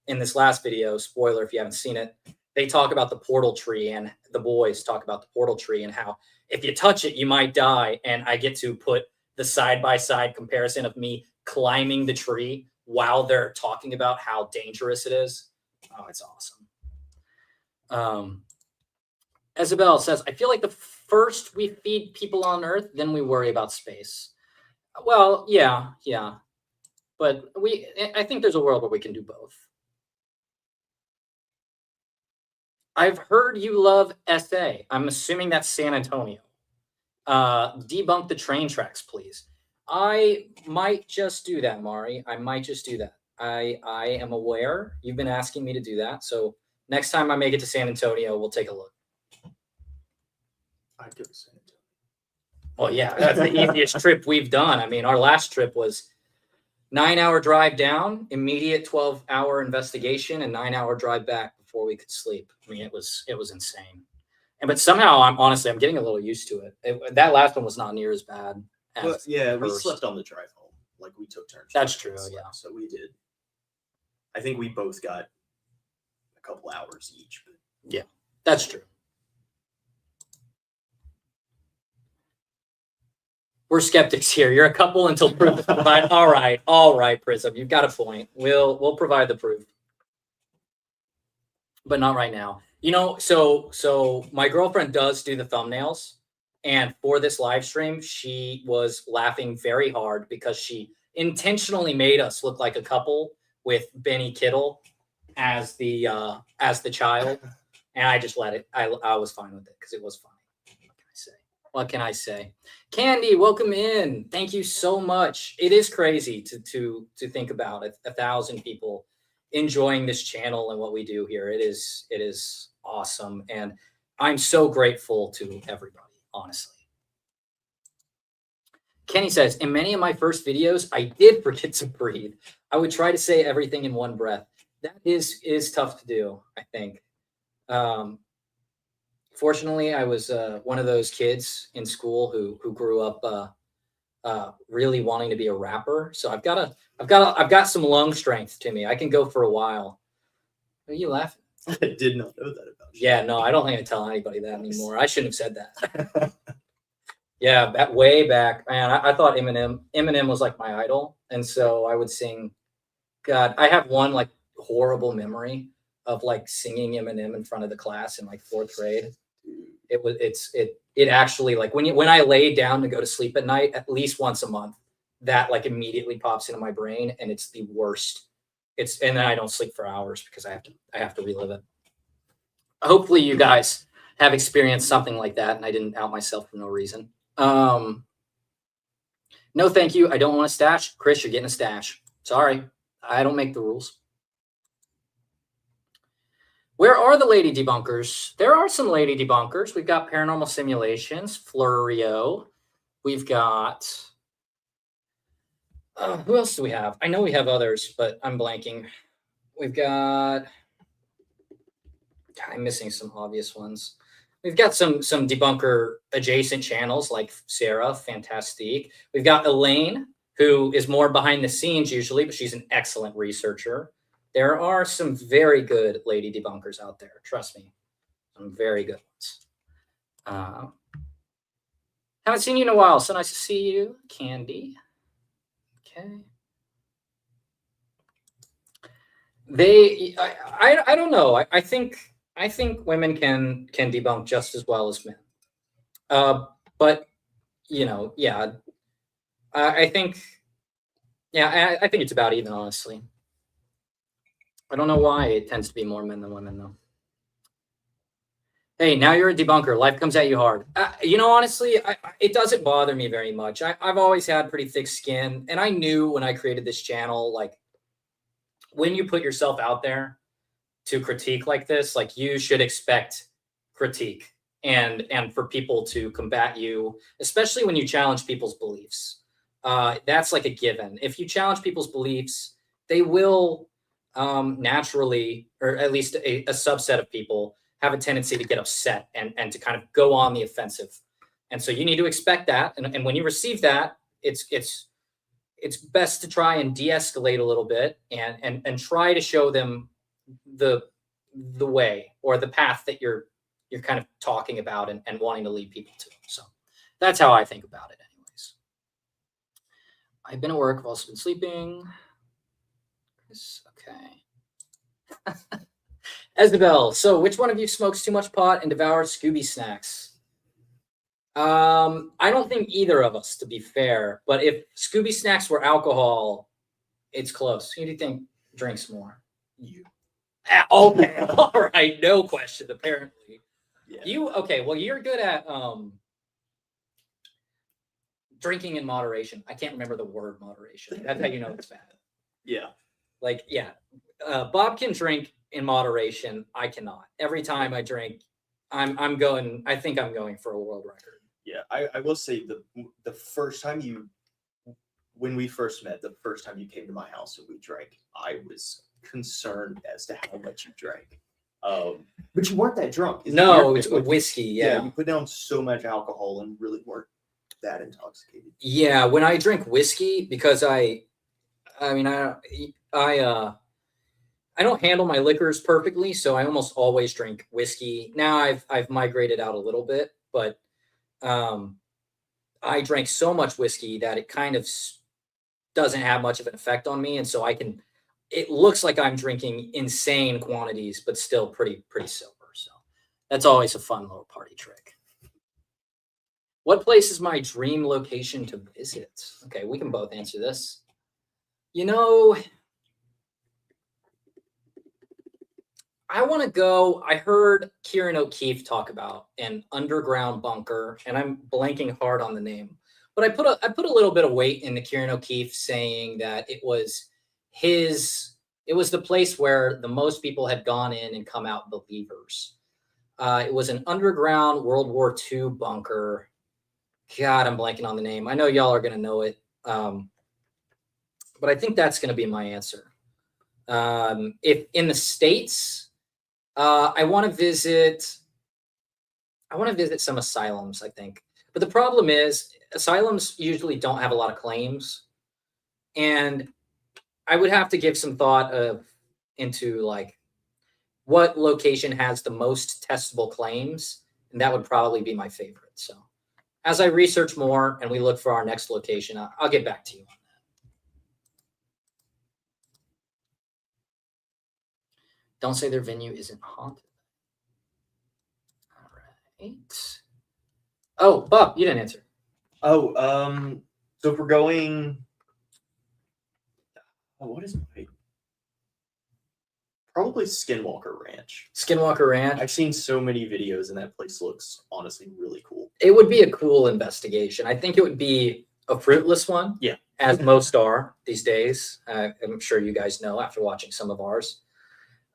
in this last video, spoiler if you haven't seen it, they talk about the portal tree, and the boys talk about the portal tree and how if you touch it, you might die. And I get to put the side-by-side comparison of me climbing the tree while they're talking about how dangerous it is. Oh, it's awesome. Isabel says, I feel like the first we feed people on Earth, then we worry about space. Well, yeah. But I think there's a world where we can do both. I've heard you love SA. I'm assuming that's San Antonio. Debunk the train tracks, please. I might just do that, Mari. I might just do that. I am aware you've been asking me to do that. So next time I make it to San Antonio, we'll take a look. I'd go to San Antonio. Well, yeah, that's the easiest trip we've done. I mean, our last trip was 9-hour drive down, immediate 12-hour investigation, and 9-hour drive back before we could sleep. I mean, it was insane. But somehow, I'm getting a little used to it. That last one was not near as bad. As we slept on the drive home. Like, we took turns. That's true. Yeah. So we did. I think we both got a couple hours each. But... Yeah, that's true. We're skeptics here. You're a couple until proof is provided. All right, Prism. You've got a point. We'll provide the proof, but not right now. So my girlfriend does do the thumbnails, and for this live stream, she was laughing very hard because she intentionally made us look like a couple with Benny Kittle as the child, and I just let it. I was fine with it because it was funny. What can I say? Candy, welcome in. Thank you so much. It is crazy to think about 1,000 people enjoying this channel and what we do here. It is awesome, and I'm so grateful to everybody, honestly. Kenny says, in many of my first videos, I did forget to breathe. I would try to say everything in one breath. That is tough to do, I think. Fortunately, I was one of those kids in school who grew up really wanting to be a rapper. So I've got some lung strength to me. I can go for a while. Are you laughing? I did not know that about you. Yeah, no, I don't think I tell anybody that anymore. I shouldn't have said that. Yeah, that way back, man. I thought Eminem was like my idol, and so I would sing. God, I have one like horrible memory of like singing Eminem in front of the class in like 4th grade. It actually, like when I lay down to go to sleep at night, at least once a month, that like immediately pops into my brain, and it's the worst. And then I don't sleep for hours because I have to relive it. Hopefully you guys have experienced something like that, and I didn't out myself for no reason. No, thank you. I don't want a stash. Chris, you're getting a stash. Sorry, I don't make the rules. Where are the lady debunkers? There are some lady debunkers. We've got Paranormal Simulations, Florio. We've got, who else do we have? I know we have others, but I'm blanking. We've got, I'm missing some obvious ones. We've got some debunker adjacent channels like Sarah, Fantastique. We've got Elaine, who is more behind the scenes usually, but she's an excellent researcher. There are some very good lady debunkers out there. Trust me, some very good ones. Haven't seen you in a while. So nice to see you, Candy. Okay. I don't know. I think women can debunk just as well as men. But yeah. I think it's about even, honestly. I don't know why it tends to be more men than women, though. Hey, now you're a debunker. Life comes at you hard. Honestly, it doesn't bother me very much. I've always had pretty thick skin, and I knew when I created this channel, like, when you put yourself out there to critique like this, like, you should expect critique and for people to combat you, especially when you challenge people's beliefs. That's like a given. If you challenge people's beliefs, they will naturally, or at least a subset of people, have a tendency to get upset and to kind of go on the offensive. And so you need to expect that. And when you receive that, it's best to try and de-escalate a little bit and try to show them the the way or the path that you're kind of talking about and wanting to lead people to. So that's how I think about it anyways. I've been at work, I've also been sleeping. Okay. Isabel, so which one of you smokes too much pot and devours Scooby snacks? I don't think either of us, to be fair, but if Scooby snacks were alcohol, it's close. Who do you think drinks more? You. Okay, all right, no question, apparently. Yeah. Okay, well, you're good at drinking in moderation. I can't remember the word moderation. That's how you know it's bad. Yeah. Like, yeah, Bob can drink in moderation. I cannot. Every time I drink, I'm going. I think I'm going for a world record. Yeah, I will say the first time when we first met, the first time you came to my house and we drank, I was concerned as to how much you drank. But you weren't that drunk. No, it's whiskey. Yeah, you put down so much alcohol and really weren't that intoxicated. Yeah, when I drink whiskey, because I don't handle my liquors perfectly, so I almost always drink whiskey. Now I've migrated out a little bit, but I drank so much whiskey that it kind of doesn't have much of an effect on me, and so it looks like I'm drinking insane quantities, but still pretty sober. So that's always a fun little party trick. What place is my dream location to visit? Okay, we can both answer this. I want to go. I heard Kieran O'Keefe talk about an underground bunker, and I'm blanking hard on the name. But I put a little bit of weight into Kieran O'Keefe saying that it was the place where the most people had gone in and come out believers. It was an underground World War II bunker. God, I'm blanking on the name. I know y'all are going to know it. But I think that's going to be my answer. If in the States, I want to visit some asylums, I think. But the problem is asylums usually don't have a lot of claims. And I would have to give some thought into like what location has the most testable claims. And that would probably be my favorite. So as I research more and we look for our next location, I'll get back to you on that. Don't say their venue isn't haunted. All right. Oh, Bob, you didn't answer. Oh, so if we're going, what is my? Probably Skinwalker Ranch. Skinwalker Ranch. I've seen so many videos, and that place looks honestly really cool. It would be a cool investigation. I think it would be a fruitless one. Yeah. As most are these days. I'm sure you guys know after watching some of ours.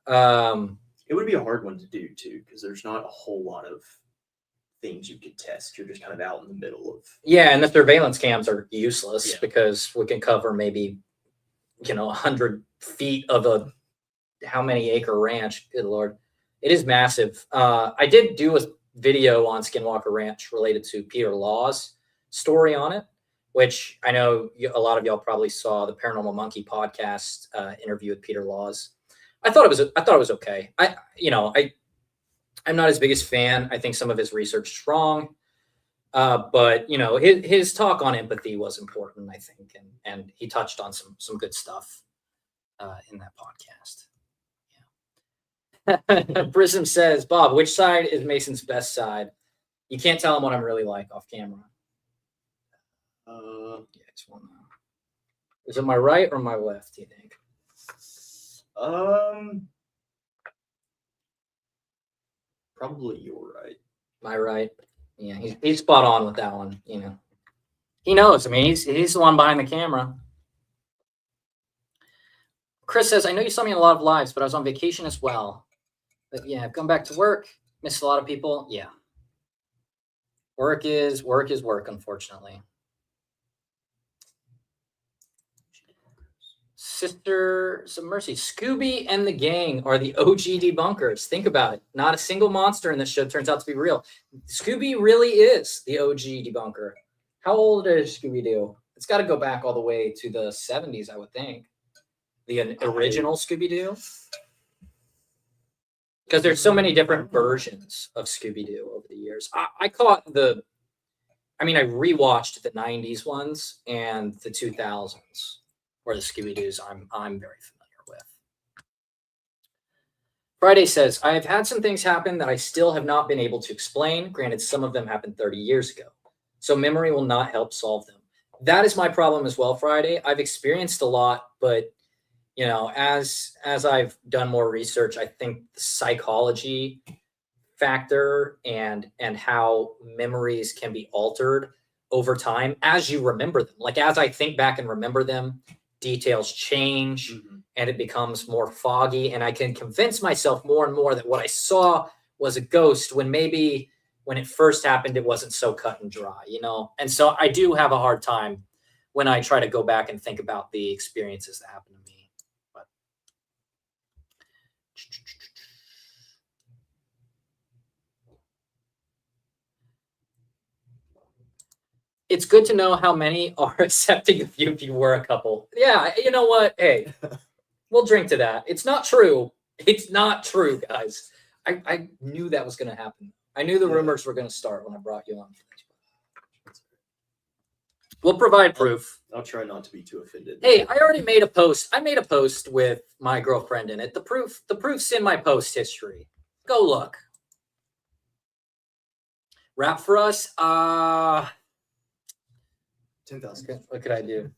It would be a hard one to do too, because there's not a whole lot of things you could test. You're just kind of out in the middle of. Yeah, and the surveillance cams are useless because we can cover maybe, 100 feet of a how many acre ranch. Good Lord. It is massive. I did do a video on Skinwalker Ranch related to Peter Law's story on it, which I know a lot of y'all probably saw the Paranormal Monkey podcast interview with Peter Laws. I thought it was okay. I'm not his biggest fan. I think some of his research is wrong. But his talk on empathy was important, I think, and he touched on some good stuff in that podcast. Yeah. Prism says, Bob, which side is Mason's best side? You can't tell him what I'm really like off camera. It's one. Is it my right or my left? Do you think? Probably your right. My right. Yeah, he's spot on with that one. He knows. I mean, he's the one behind the camera. Chris says, I know you saw me in a lot of lives, but I was on vacation as well. But yeah, I've gone back to work. Missed a lot of people. Yeah. Work is work, unfortunately. Sister some mercy. Scooby and the gang are the OG debunkers. Think about it. Not a single monster in this show turns out to be real. Scooby really is the OG debunker. How old is Scooby-Doo? It's got to go back all the way to the 70s, I would think. The original Scooby-Doo. because there's so many different versions of Scooby-Doo over the years. I rewatched the 90s ones and the 2000s, or the Scooby-Doos I'm very familiar with. Friday says, I have had some things happen that I still have not been able to explain. Granted, some of them happened 30 years ago, so memory will not help solve them. That is my problem as well, Friday. I've experienced a lot, but as I've done more research, I think the psychology factor and how memories can be altered over time as you remember them. Like as I think back and remember them, details change and it becomes more foggy, and I can convince myself more and more that what I saw was a ghost when maybe when it first happened it wasn't so cut and dry, And so I do have a hard time when I try to go back and think about the experiences that happened to me. But it's good to know how many are accepting of you if you were a couple. Yeah, you know what? Hey, we'll drink to that. It's not true. It's not true, guys. I knew that was going to happen. I knew the rumors were going to start when I brought you on. We'll provide proof. I'll try not to be too offended. Hey, I already made a post. I made a post with my girlfriend in it. The proof's in my post history. Go look. Rap for us. 10,000. What could I do?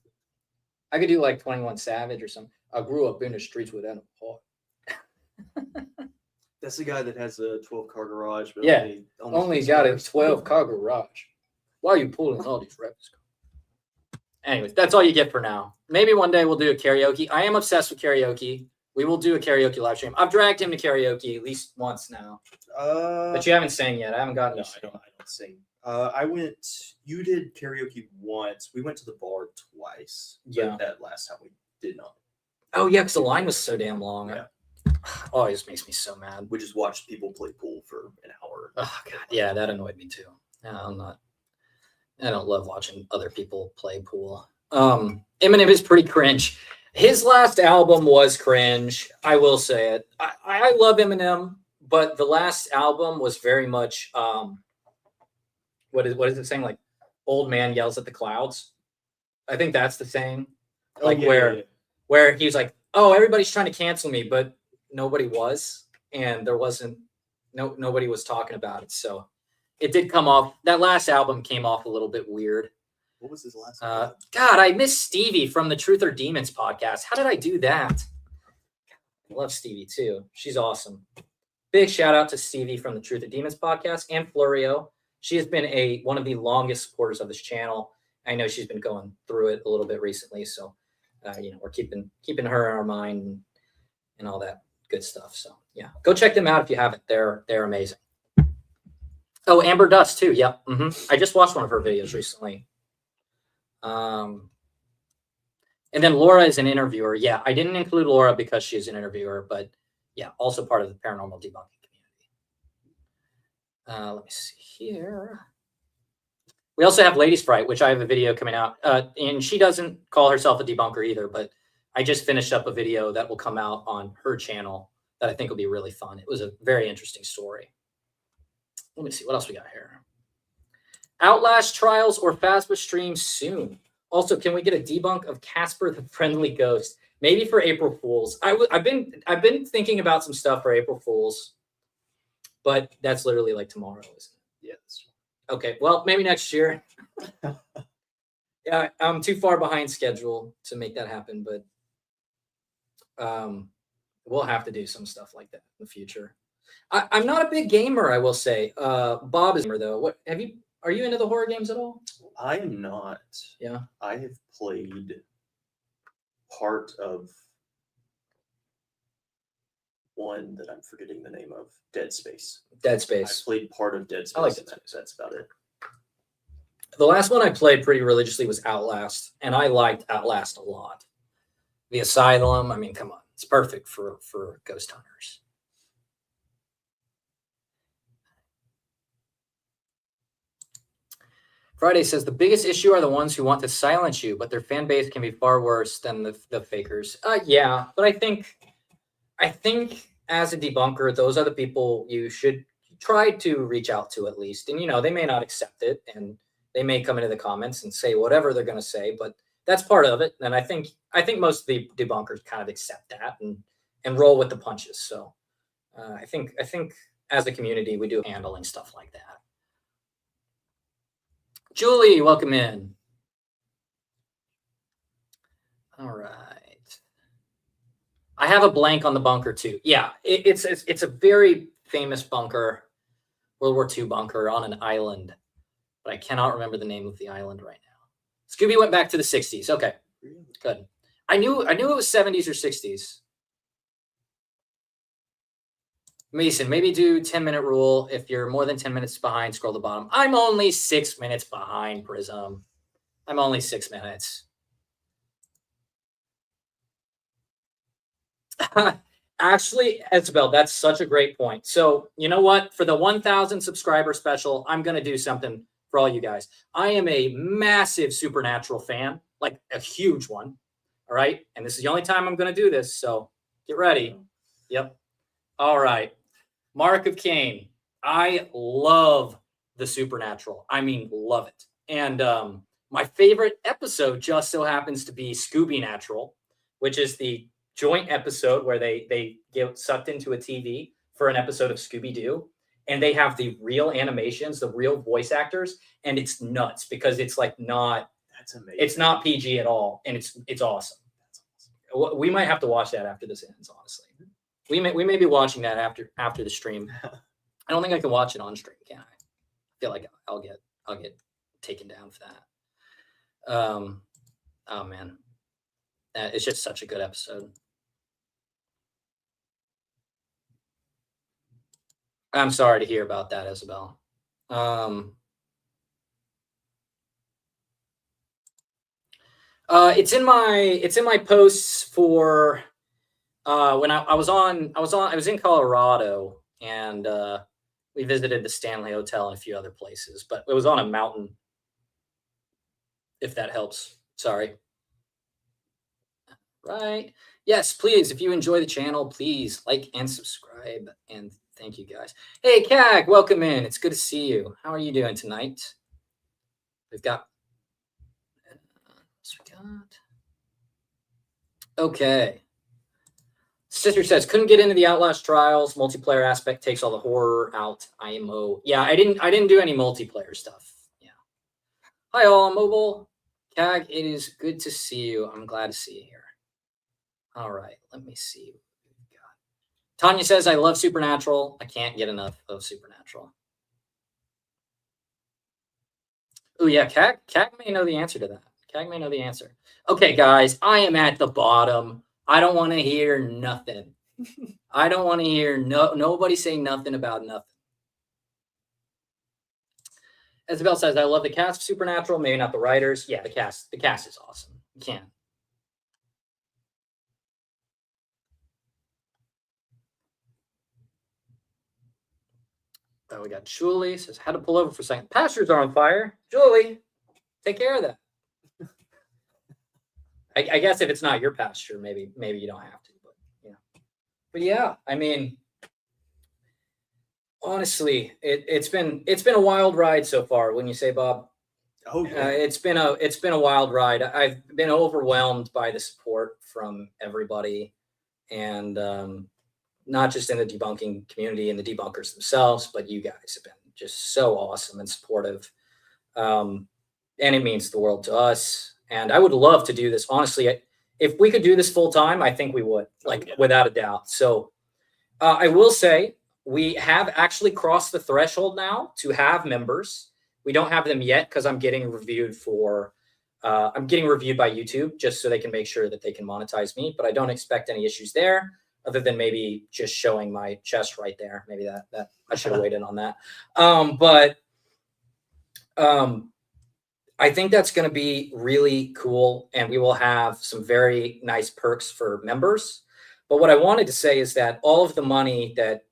I could do like 21 Savage or something. I grew up in the streets with animal heart. That's the guy that has a 12-car garage. But Yeah, only got a 12-car garage. Why are you pulling all these reps? Anyways, that's all you get for now. Maybe one day we'll do a karaoke. I am obsessed with karaoke. We will do a karaoke live stream. I've dragged him to karaoke at least once now. But you haven't sang yet. I haven't gotten No, I don't sing. You did karaoke once. We went to the bar twice. Yeah. That last time we did not. Oh, yeah, because the line was so damn long. Yeah. Oh, it just makes me so mad. We just watched people play pool for an hour. Oh, God. Yeah, that annoyed me too. No, I don't love watching other people play pool. Eminem is pretty cringe. His last album was cringe. I will say it. I love Eminem, but the last album was very much what is it saying? Like old man yells at the clouds. I think that's the saying. Like where he's like, oh, everybody's trying to cancel me, but nobody was, and there wasn't nobody was talking about it. So it did come off. That last album came off a little bit weird. What was his last album? God, I miss Stevie from the Truth or Demons podcast. How did I do that? I love Stevie too. She's awesome. Big shout out to Stevie from the Truth or Demons podcast and Florio. She has been one of the longest supporters of this channel. I know she's been going through it a little bit recently, so we're keeping her in our mind and all that good stuff. So yeah, go check them out if you haven't. They're amazing. Oh, Amber Dust too. Yep. I just watched one of her videos recently. And then Laura is an interviewer. Yeah, I didn't include Laura because she is an interviewer, but yeah, also part of the paranormal debunking community. Let me see here. We also have Ladies Fright, which I have a video coming out. And she doesn't call herself a debunker either, but I just finished up a video that will come out on her channel that I think will be really fun. It was a very interesting story. Let me see what else we got here. Outlast trials or Phasma streams soon. Also, can we get a debunk of Casper the Friendly Ghost? Maybe for April Fools. I've been thinking about some stuff for April Fools, but that's literally like tomorrow, isn't it? Yeah. Okay. Well, maybe next year. Yeah, I'm too far behind schedule to make that happen, but we'll have to do some stuff like that in the future. I'm not a big gamer, I will say. Bob is a gamer though. Are you into the horror games at all? I am not. Yeah. I have played part of one that I'm forgetting the name of. Dead Space. Dead Space. I played part of Dead Space. I like Dead Space. That's about it. The last one I played pretty religiously was Outlast, and I liked Outlast a lot. The Asylum, I mean, come on. It's perfect for ghost hunters. Friday says the biggest issue are the ones who want to silence you, but their fan base can be far worse than the fakers. Yeah, but I think as a debunker, those are the people you should try to reach out to at least. And, they may not accept it, and they may come into the comments and say whatever they're going to say, but that's part of it. And I think most of the debunkers kind of accept that and roll with the punches. So I think as a community, we do handling stuff like that. Julie, welcome in. All right. I have a blank on the bunker too. Yeah, it's a very famous bunker, World War II bunker on an island, but I cannot remember the name of the island right now. Scooby went back to the 60s. Okay, good. I knew it was 70s or 60s. Mason, maybe do 10-minute rule. If you're more than 10 minutes behind, scroll to the bottom. I'm only 6 minutes behind, Prism. I'm only 6 minutes. Actually, Isabel, that's such a great point. So you know what? For the 1,000 subscriber special, I'm going to do something for all you guys. I am a massive Supernatural fan, like a huge one. All right. And this is the only time I'm going to do this. So get ready. Yep. All right. Mark of Cain. I love the Supernatural. I mean, love it. And my favorite episode just so happens to be Scooby Natural, which is the joint episode where they get sucked into a TV for an episode of Scooby-Doo, and they have the real animations, the real voice actors, and it's nuts because it's like that's amazing. It's not PG at all, and it's awesome. That's awesome. We might have to watch that after this ends, honestly. We may be watching that after the stream. I don't think I can watch it on stream, can I? I feel like I'll get taken down for that. Oh man. It's just such a good episode. I'm sorry to hear about that, Isabel. It's in my posts for when I was in Colorado, and we visited the Stanley Hotel and a few other places, but it was on a mountain, if that helps. Sorry. Right. Yes, please. If you enjoy the channel, please like and subscribe. And thank you guys. Hey, Cag, welcome in. It's good to see you. How are you doing tonight? We've got. Okay. Sister says, couldn't get into the Outlast trials. Multiplayer aspect takes all the horror out. IMO. Yeah, I didn't do any multiplayer stuff. Yeah. Hi all, Mobile. Cag, it is good to see you. I'm glad to see you here. All right, let me see what we've got. Tanya says, I love Supernatural. I can't get enough of Supernatural. Oh, yeah, Cag may know the answer to that. Cag may know the answer. Okay, guys, I am at the bottom. I don't want to hear nothing. I don't want to hear nobody say nothing about nothing. Isabel says, I love the cast of Supernatural, maybe not the writers. Yeah, the cast is awesome. You can't. Oh, we got Julie says, had to pull over for a second. Pastures are on fire. Julie, take care of that. I guess if it's not your pasture, maybe you don't have to. But yeah, I mean, honestly, it's been a wild ride so far. Wouldn't you say, Bob? Oh yeah. It's been a wild ride. I've been overwhelmed by the support from everybody, and not just in the debunking community and the debunkers themselves, but you guys have been just so awesome and supportive. And it means the world to us. And I would love to do this. Honestly, if we could do this full time, I think we would, without a doubt. So I will say we have actually crossed the threshold now to have members. We don't have them yet because I'm getting reviewed by YouTube just so they can make sure that they can monetize me. But I don't expect any issues there, other than maybe just showing my chest right there. Maybe that I should have waited on that. I think that's going to be really cool, and we will have some very nice perks for members. But what I wanted to say is that all of the money that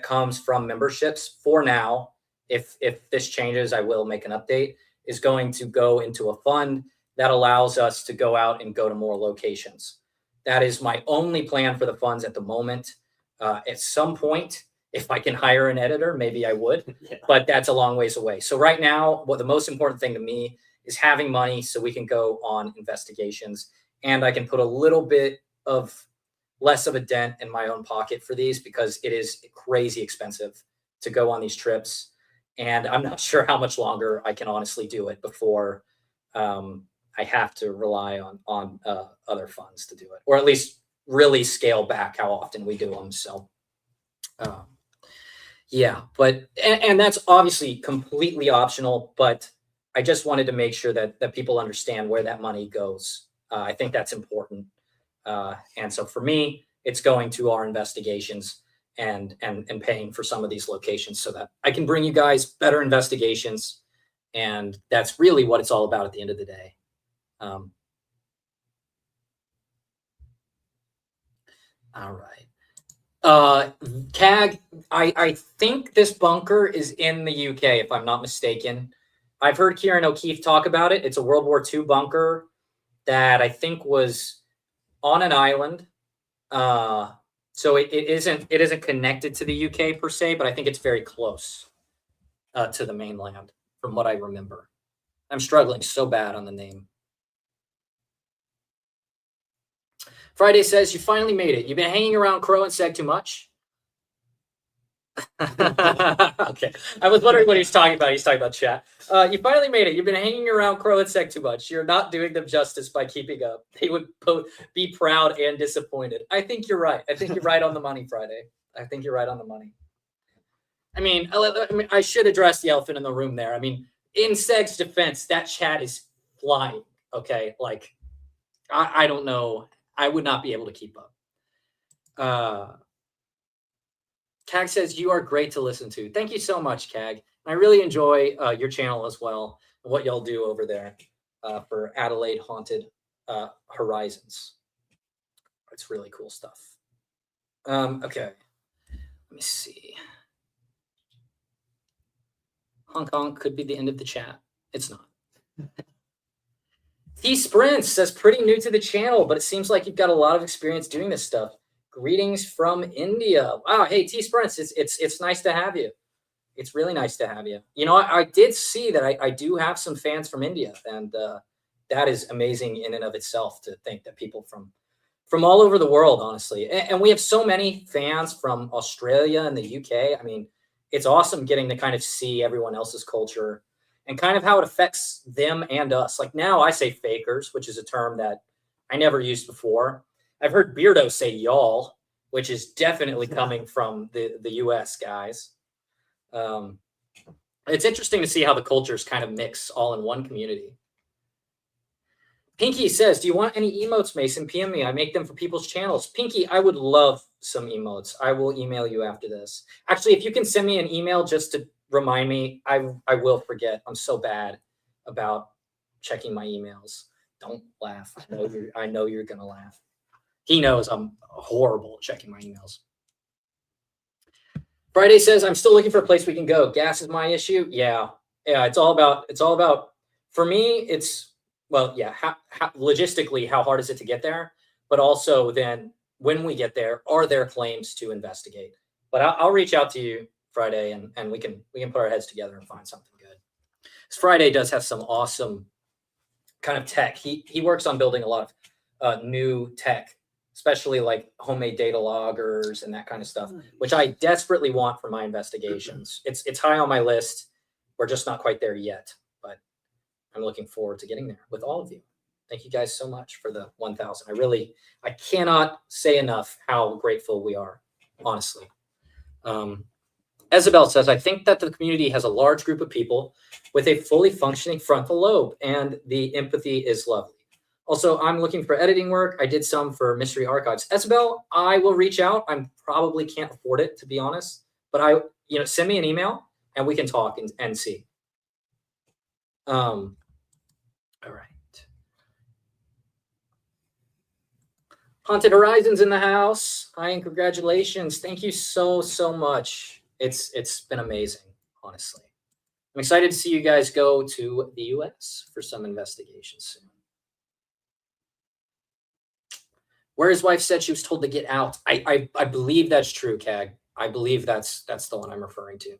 comes from memberships for now, if this changes, I will make an update, is going to go into a fund that allows us to go out and go to more locations. That is my only plan for the funds at the moment. At some point, if I can hire an editor, maybe I would, Yeah. but that's a long ways away. So right now, what the most important thing to me is having money so we can go on investigations, and I can put a little bit of less of a dent in my own pocket for these, because it is crazy expensive to go on these trips. And I'm not sure how much longer I can honestly do it before I have to rely on other funds to do it, or at least really scale back how often we do them. So, um, yeah, but and that's obviously completely optional. But I just wanted to make sure that people understand where that money goes. I think that's important. And so for me, it's going to our investigations and paying for some of these locations so that I can bring you guys better investigations. And that's really what it's all about at the end of the day. All right. CAG, I think this bunker is in the UK, if I'm not mistaken. I've heard Kieran O'Keefe talk about it. It's a World War II bunker that I think was on an island. So it isn't connected to the UK per se, but I think it's very close to the mainland from what I remember. I'm struggling so bad on the name. Friday says, you finally made it. You've been hanging around Crow and Seg too much? Okay. I was wondering what he's talking about. He's talking about chat. You finally made it. You've been hanging around Crow and Seg too much. You're not doing them justice by keeping up. They would both be proud and disappointed. I think you're right. I think you're right on the money, Friday. I think you're right on the money. I mean, I should address the elephant in the room there. I mean, in Seg's defense, that chat is flying. Okay. Like, I don't know. I would not be able to keep up. Cag says, you are great to listen to. Thank you so much, Cag. I really enjoy your channel as well, and what y'all do over there for Adelaide Haunted Horizons. It's really cool stuff. Okay. Let me see. Hong Kong could be the end of the chat. It's not. T Sprints says, pretty new to the channel, but it seems like you've got a lot of experience doing this stuff. Greetings from India. Wow. Hey, T Sprints, it's nice to have you. It's really nice to have you. You know, I did see that I do have some fans from India, and that is amazing in and of itself, to think that people from all over the world, honestly. And we have so many fans from Australia and the UK. I mean, it's awesome getting to kind of see everyone else's culture and kind of how it affects them and us. Like, now I say fakers, which is a term that I never used before. I've heard Beardo say y'all, which is definitely coming from the US guys. It's interesting to see how the cultures kind of mix all in one community. Pinky says, do you want any emotes, Mason? PM me. I make them for people's channels. Pinky, I would love some emotes. I will email you after this. Actually, if you can send me an email just to remind me, I will forget. I'm so bad about checking my emails. Don't laugh. I know you're gonna laugh. He knows I'm horrible at checking my emails. Friday says, I'm still looking for a place we can go. Gas is my issue. Yeah. It's all about, for me, it's, well, yeah. Logistically, how hard is it to get there? But also then when we get there, are there claims to investigate? But I'll reach out to you Friday, and we can put our heads together and find something good. Because Friday does have some awesome kind of tech. He works on building a lot of new tech, especially like homemade data loggers and that kind of stuff, which I desperately want for my investigations. It's high on my list. We're just not quite there yet, but I'm looking forward to getting there with all of you. Thank you guys so much for the 1,000. I cannot say enough how grateful we are, honestly. Isabel says, I think that the community has a large group of people with a fully functioning frontal lobe, and the empathy is lovely. Also, I'm looking for editing work. I did some for Mystery Archives. Isabel, I will reach out. I probably can't afford it, to be honest, but send me an email and we can talk and see. All right. Haunted Horizons in the house. Hi, and congratulations. Thank you so much. It's been amazing, honestly. I'm excited to see you guys go to the US for some investigations soon. Where his wife said she was told to get out. I believe that's true, Cag. I believe that's the one I'm referring to.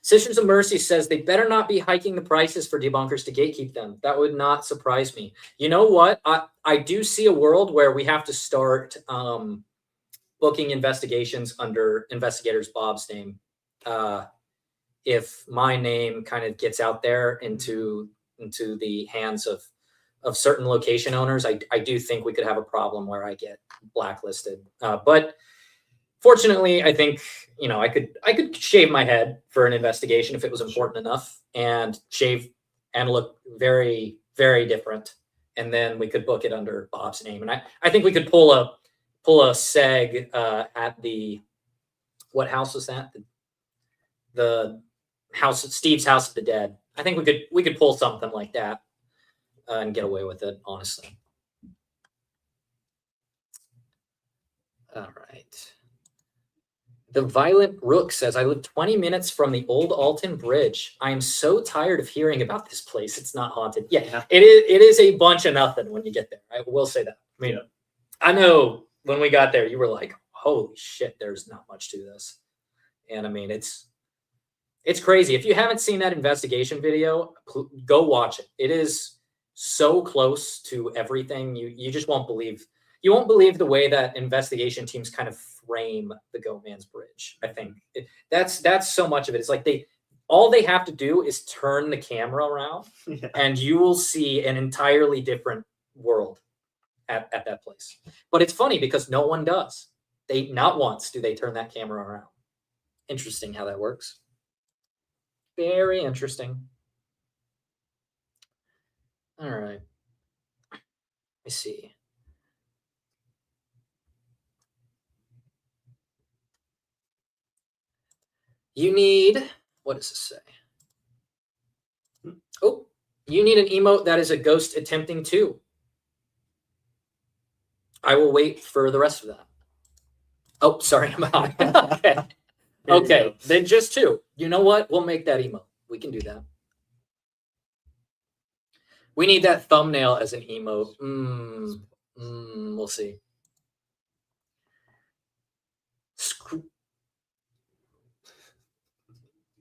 Sisters of Mercy says they better not be hiking the prices for debunkers to gatekeep them. That would not surprise me. You know what? I do see a world where we have to start booking investigations under Investigator's Bob's name. If my name kind of gets out there into the hands of certain location owners, I do think we could have a problem where I get blacklisted. But fortunately, I think, you know, I could shave my head for an investigation if it was important enough, and shave and look very, very different. And then we could book it under Bob's name. And I think we could pull a seg at the, what house was that? The house, Steve's House of the Dead. I think we could pull something like that and get away with it, honestly. All right. The Violent Rook says, I live 20 minutes from the old Alton Bridge. I am so tired of hearing about this place. It's not haunted. Yeah, it is a bunch of nothing when you get there. I will say that. I mean, I know when we got there, you were like, holy shit, there's not much to this. And I mean, it's crazy. If you haven't seen that investigation video, go watch it. It is so close to everything. You just won't believe. You won't believe the way that investigation teams kind of frame the Goatman's Bridge. I think that's so much of it. It's like all they have to do is turn the camera around, and you will see an entirely different world at that place. But it's funny because no one does. Not once do they turn that camera around. Interesting how that works. Very interesting. All right. Let me see. You need, what does this say? Oh, you need an emote that is a ghost attempting to. I will wait for the rest of that. Oh, sorry. Okay. Okay, then just 2. You know what? We'll make that emote. We can do that. We need that thumbnail as an emote. We'll see.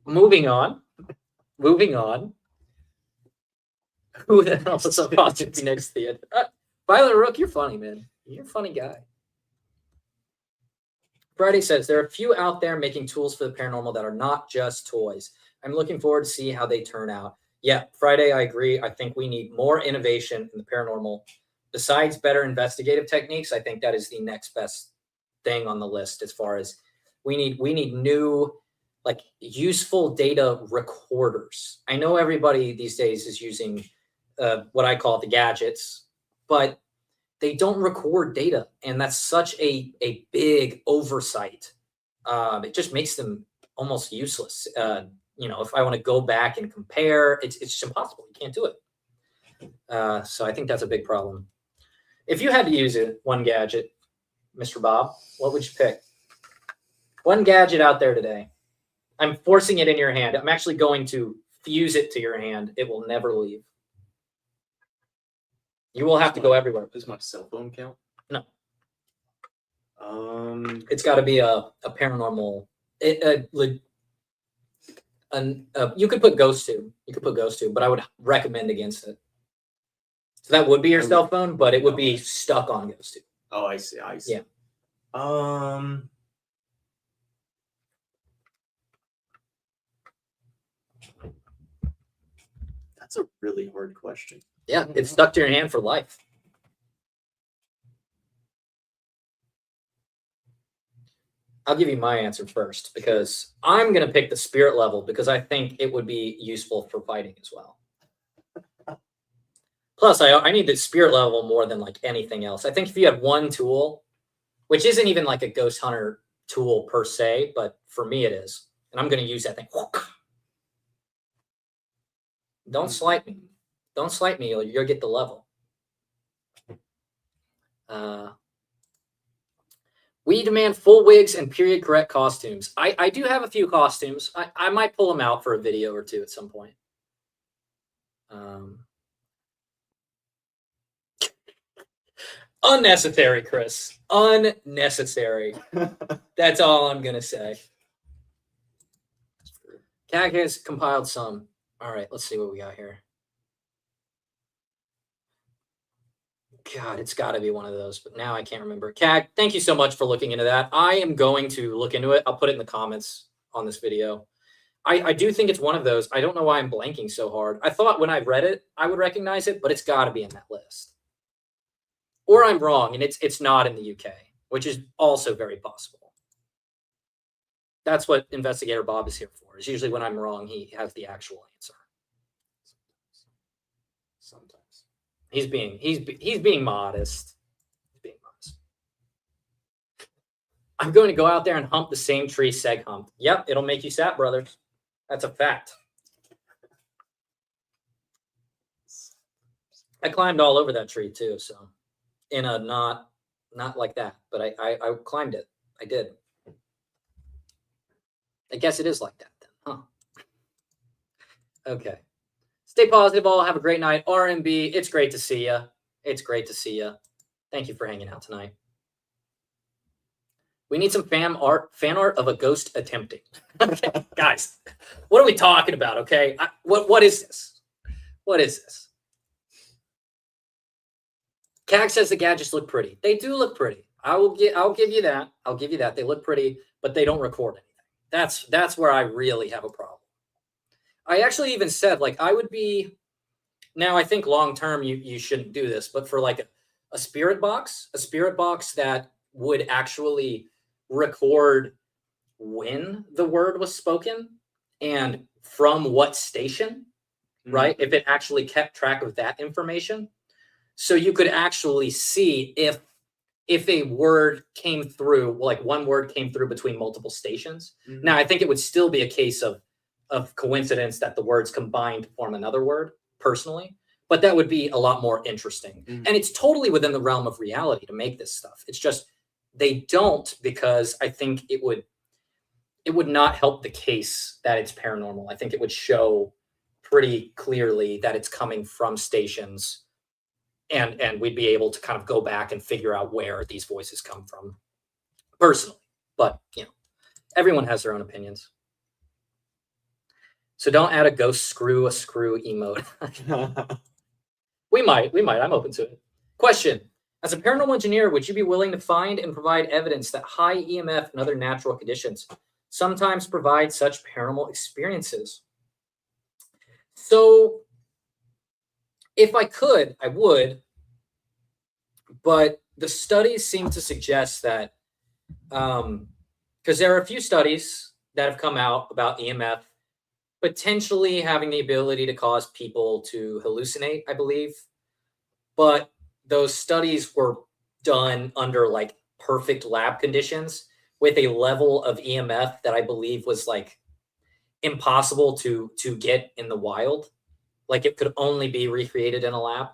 Moving on. Who the hell is watching next to you? Violent Rook, you're funny, man. You're a funny guy. Friday says, there are a few out there making tools for the paranormal that are not just toys. I'm looking forward to see how they turn out. Yeah, Friday, I agree. I think we need more innovation in the paranormal. Besides better investigative techniques, I think that is the next best thing on the list as far as we need new, like, useful data recorders. I know everybody these days is using what I call the gadgets, but they don't record data, and that's such a big oversight. It just makes them almost useless. You know, if I want to go back and compare, it's just impossible. You can't do it. So I think that's a big problem. If you had to use one gadget, Mr. Bob, what would you pick? One gadget out there today. I'm forcing it in your hand. I'm actually going to fuse it to your hand. It will never leave. You will have to go everywhere. Does my cell phone count? No. It's got to be a paranormal. You could put Ghost Tube. But I would recommend against it. So that would be your cell phone, but it would be stuck on Ghost Tube. Oh, I see. Yeah. That's a really hard question. Yeah, it's stuck to your hand for life. I'll give you my answer first, because I'm going to pick the spirit level because I think it would be useful for fighting as well. Plus, I need the spirit level more than like anything else. I think if you had one tool, which isn't even like a ghost hunter tool per se, but for me it is, and I'm going to use that thing. Don't slight me. Don't slight me, or you'll get the level. We demand full wigs and period correct costumes. I do have a few costumes. I might pull them out for a video or two at some point. Unnecessary, Chris. Unnecessary. That's all I'm gonna say. CAG has compiled some. All right, let's see what we got here. God, it's got to be one of those, but now I can't remember. CAG, thank you so much for looking into that. I am going to look into it. I'll put it in the comments on this video. I do think it's one of those. I don't know why I'm blanking so hard. I thought when I read it, I would recognize it, but it's got to be in that list. Or I'm wrong, and it's not in the UK, which is also very possible. That's what Investigator Bob is here for. Is usually when I'm wrong, he has the actual answer. Sometimes. He's being modest. He's being modest. I'm going to go out there and hump the same tree Seg humped. Yep, it'll make you sap, brothers. That's a fact. I climbed all over that tree too, so in a not like that, but I climbed it. I did. I guess it is like that then, huh? Okay. Stay positive, all. Have a great night. RMB, it's great to see you. It's great to see you. Thank you for hanging out tonight. We need some fan art of a ghost attempting. Okay, guys, what are we talking about? Okay, what is this? What is this? CAG says the gadgets look pretty. They do look pretty. I'll give you that. I'll give you that. They look pretty, but they don't record anything. That's where I really have a problem. I actually even said, like, I would be, now I think long term you shouldn't do this, but for like a spirit box that would actually record when the word was spoken and from what station, right? If it actually kept track of that information. So you could actually see if a word came through, like one word came through between multiple stations. Now, I think it would still be a case of coincidence that the words combined to form another word, personally, but that would be a lot more interesting. And it's totally within the realm of reality to make this stuff. It's just they don't, because I think it would not help the case that it's paranormal. I think it would show pretty clearly that it's coming from stations, and we'd be able to kind of go back and figure out where these voices come from personally. But, you know, everyone has their own opinions. So don't add a ghost screw emote. We might. I'm open to it. Question. As a paranormal engineer, would you be willing to find and provide evidence that high EMF and other natural conditions sometimes provide such paranormal experiences? So if I could, I would. But the studies seem to suggest that, because there are a few studies that have come out about EMF potentially having the ability to cause people to hallucinate, I believe. But those studies were done under like perfect lab conditions with a level of EMF that I believe was like impossible to get in the wild. Like it could only be recreated in a lab.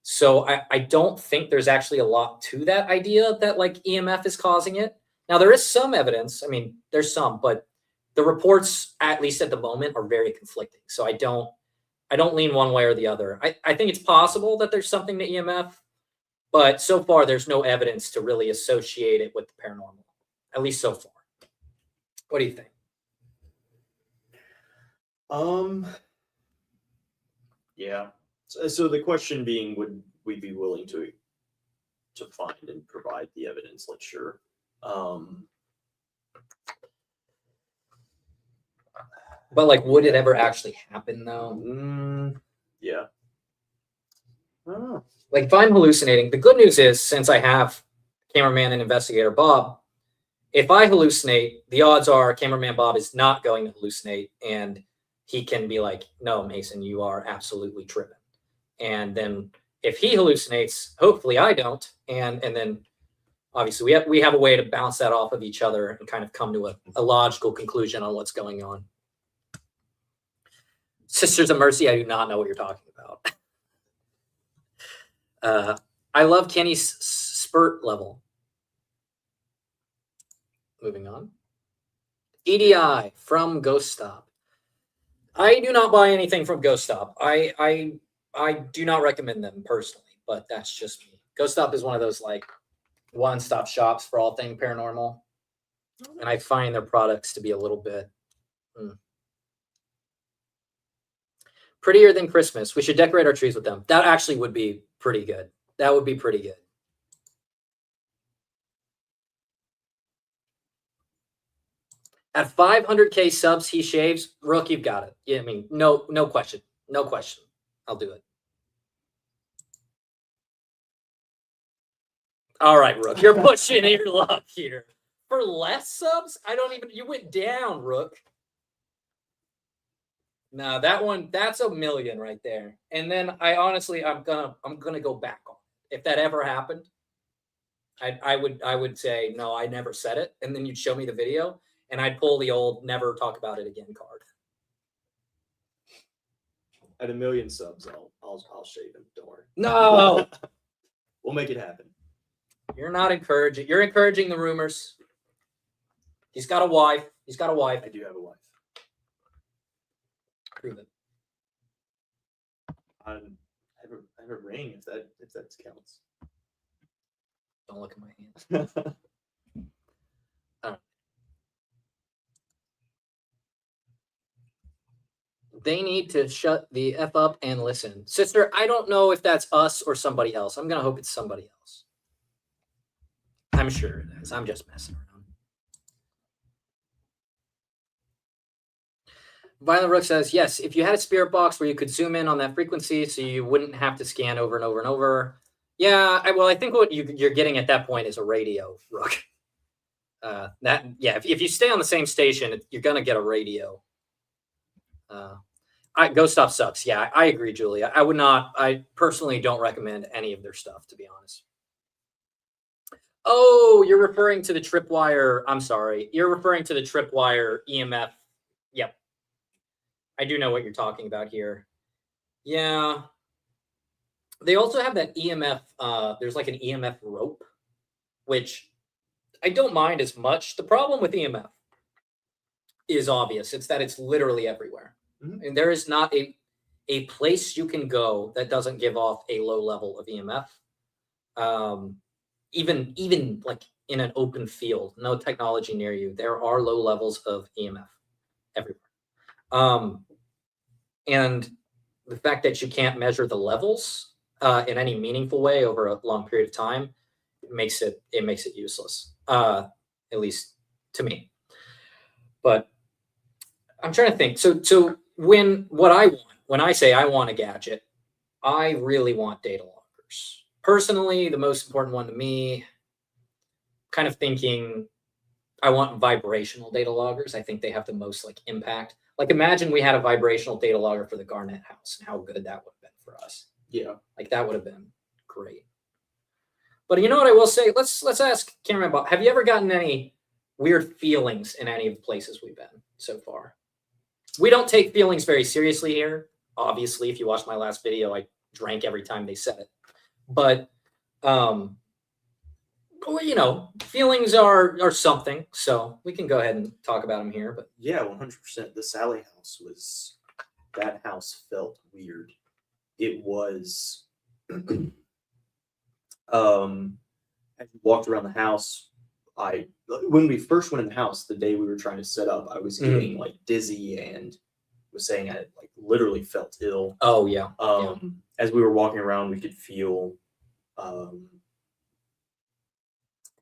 So I don't think there's actually a lot to that idea that like EMF is causing it. Now there is some evidence. I mean, there's some, but the reports, at least at the moment, are very conflicting. So I don't lean one way or the other. I think it's possible that there's something to EMF, but so far there's no evidence to really associate it with the paranormal, at least so far. What do you think? Yeah. So the question being, would we be willing to find and provide the evidence? Like, sure. But like, would it ever actually happen though? Yeah. I don't know. Like if I'm hallucinating, the good news is, since I have cameraman and investigator Bob, if I hallucinate, the odds are cameraman Bob is not going to hallucinate, and he can be like, no, Mason, you are absolutely tripping. And then if he hallucinates, hopefully I don't. And then obviously we have a way to bounce that off of each other and kind of come to a logical conclusion on what's going on. Sisters of Mercy, I do not know what you're talking about. I love Kenny's spurt level. Moving on. EDI from Ghost Stop. I do not buy anything from Ghost Stop. I do not recommend them personally, but that's just me. Ghost Stop is one of those like one-stop shops for all things paranormal, and I find their products to be a little bit prettier than Christmas. We should decorate our trees with them. That actually would be pretty good. That would be pretty good. At 500K subs, he shaves. Rook, you've got it. Yeah, I mean, no question. No question. I'll do it. All right, Rook, you're pushing your luck here. For less subs? You went down, Rook. No, that's a million right there. And then I'm gonna go back on it. If that ever happened, I would say, no, I never said it. And then you'd show me the video and I'd pull the old never talk about it again card. At 1 million subs, I'll shave him. Don't worry. No. We'll make it happen. You're not encouraging. You're encouraging the rumors. He's got a wife. I do have a wife. Prove it. I have a ring if that counts. Don't look at my hands. They need to shut the F up and listen. Sister, I don't know if that's us or somebody else. I'm going to hope it's somebody else. I'm sure it is. I'm just messing around. Violent Rook says, yes, if you had a spirit box where you could zoom in on that frequency so you wouldn't have to scan over and over and over. Yeah, I think what you're getting at that point is a radio, Rook. If you stay on the same station, you're going to get a radio. Ghost Stop sucks. Yeah, I agree, Julia. I personally don't recommend any of their stuff, to be honest. Oh, you're referring to the tripwire. I'm sorry. You're referring to the tripwire EMF. Yep. I do know what you're talking about here. Yeah. They also have that EMF. There's like an EMF rope, which I don't mind as much. The problem with EMF is obvious. It's that it's literally everywhere. Mm-hmm. And there is not a place you can go that doesn't give off a low level of EMF. Even like in an open field, no technology near you, there are low levels of EMF everywhere. And the fact that you can't measure the levels in any meaningful way over a long period of time makes it useless, at least to me. But I'm trying to think. So when I say I want a gadget, I really want data loggers. Personally, the most important one to me, kind of thinking I want vibrational data loggers. I think they have the most like impact. Like imagine we had a vibrational data logger for the Garnett house and how good that would have been for us. Yeah. Like that would have been great. But you know what I will say? Let's ask Cameraman Bob, have you ever gotten any weird feelings in any of the places we've been so far? We don't take feelings very seriously here. Obviously, if you watched my last video, I drank every time they said it. But you know, feelings are something, so we can go ahead and talk about them here. But yeah, 100%. The Sally house that house felt weird. It was as you walked around the house, when we first went in the house, the day we were trying to set up, I was getting like dizzy and was saying I like literally felt ill. Oh yeah. As we were walking around, we could feel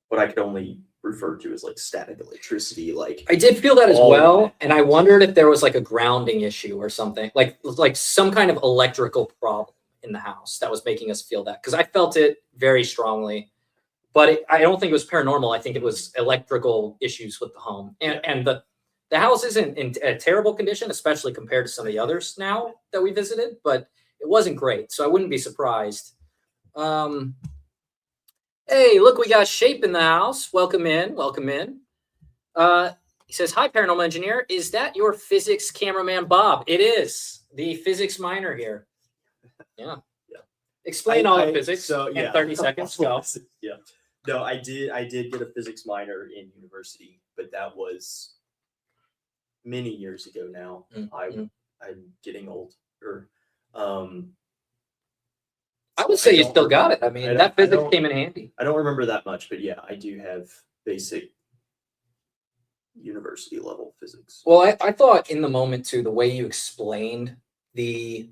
what I could only refer to as like static electricity. Like I did feel that as well, and I wondered if there was like a grounding issue or something, like some kind of electrical problem in the house that was making us feel that, because I felt it very strongly. But I don't think it was paranormal. I think it was electrical issues with the home. And the house isn't in a terrible condition, especially compared to some of the others now that we visited, but it wasn't great. So I wouldn't be surprised. Hey, look, we got Shape in the house. Welcome in. Welcome in. He says, hi, Paranormal Engineer. Is that your physics cameraman, Bob? It is. The physics minor here. Yeah. Explain all the physics in 30 seconds. Go. Yeah. No, I did get a physics minor in university, but that was many years ago now. I'm getting older. I would say you don't still got it. I remember. mean, that I physics don't- came in handy. I don't remember that much, but yeah, I do have basic university level physics. Well, I thought in the moment too, the way you explained the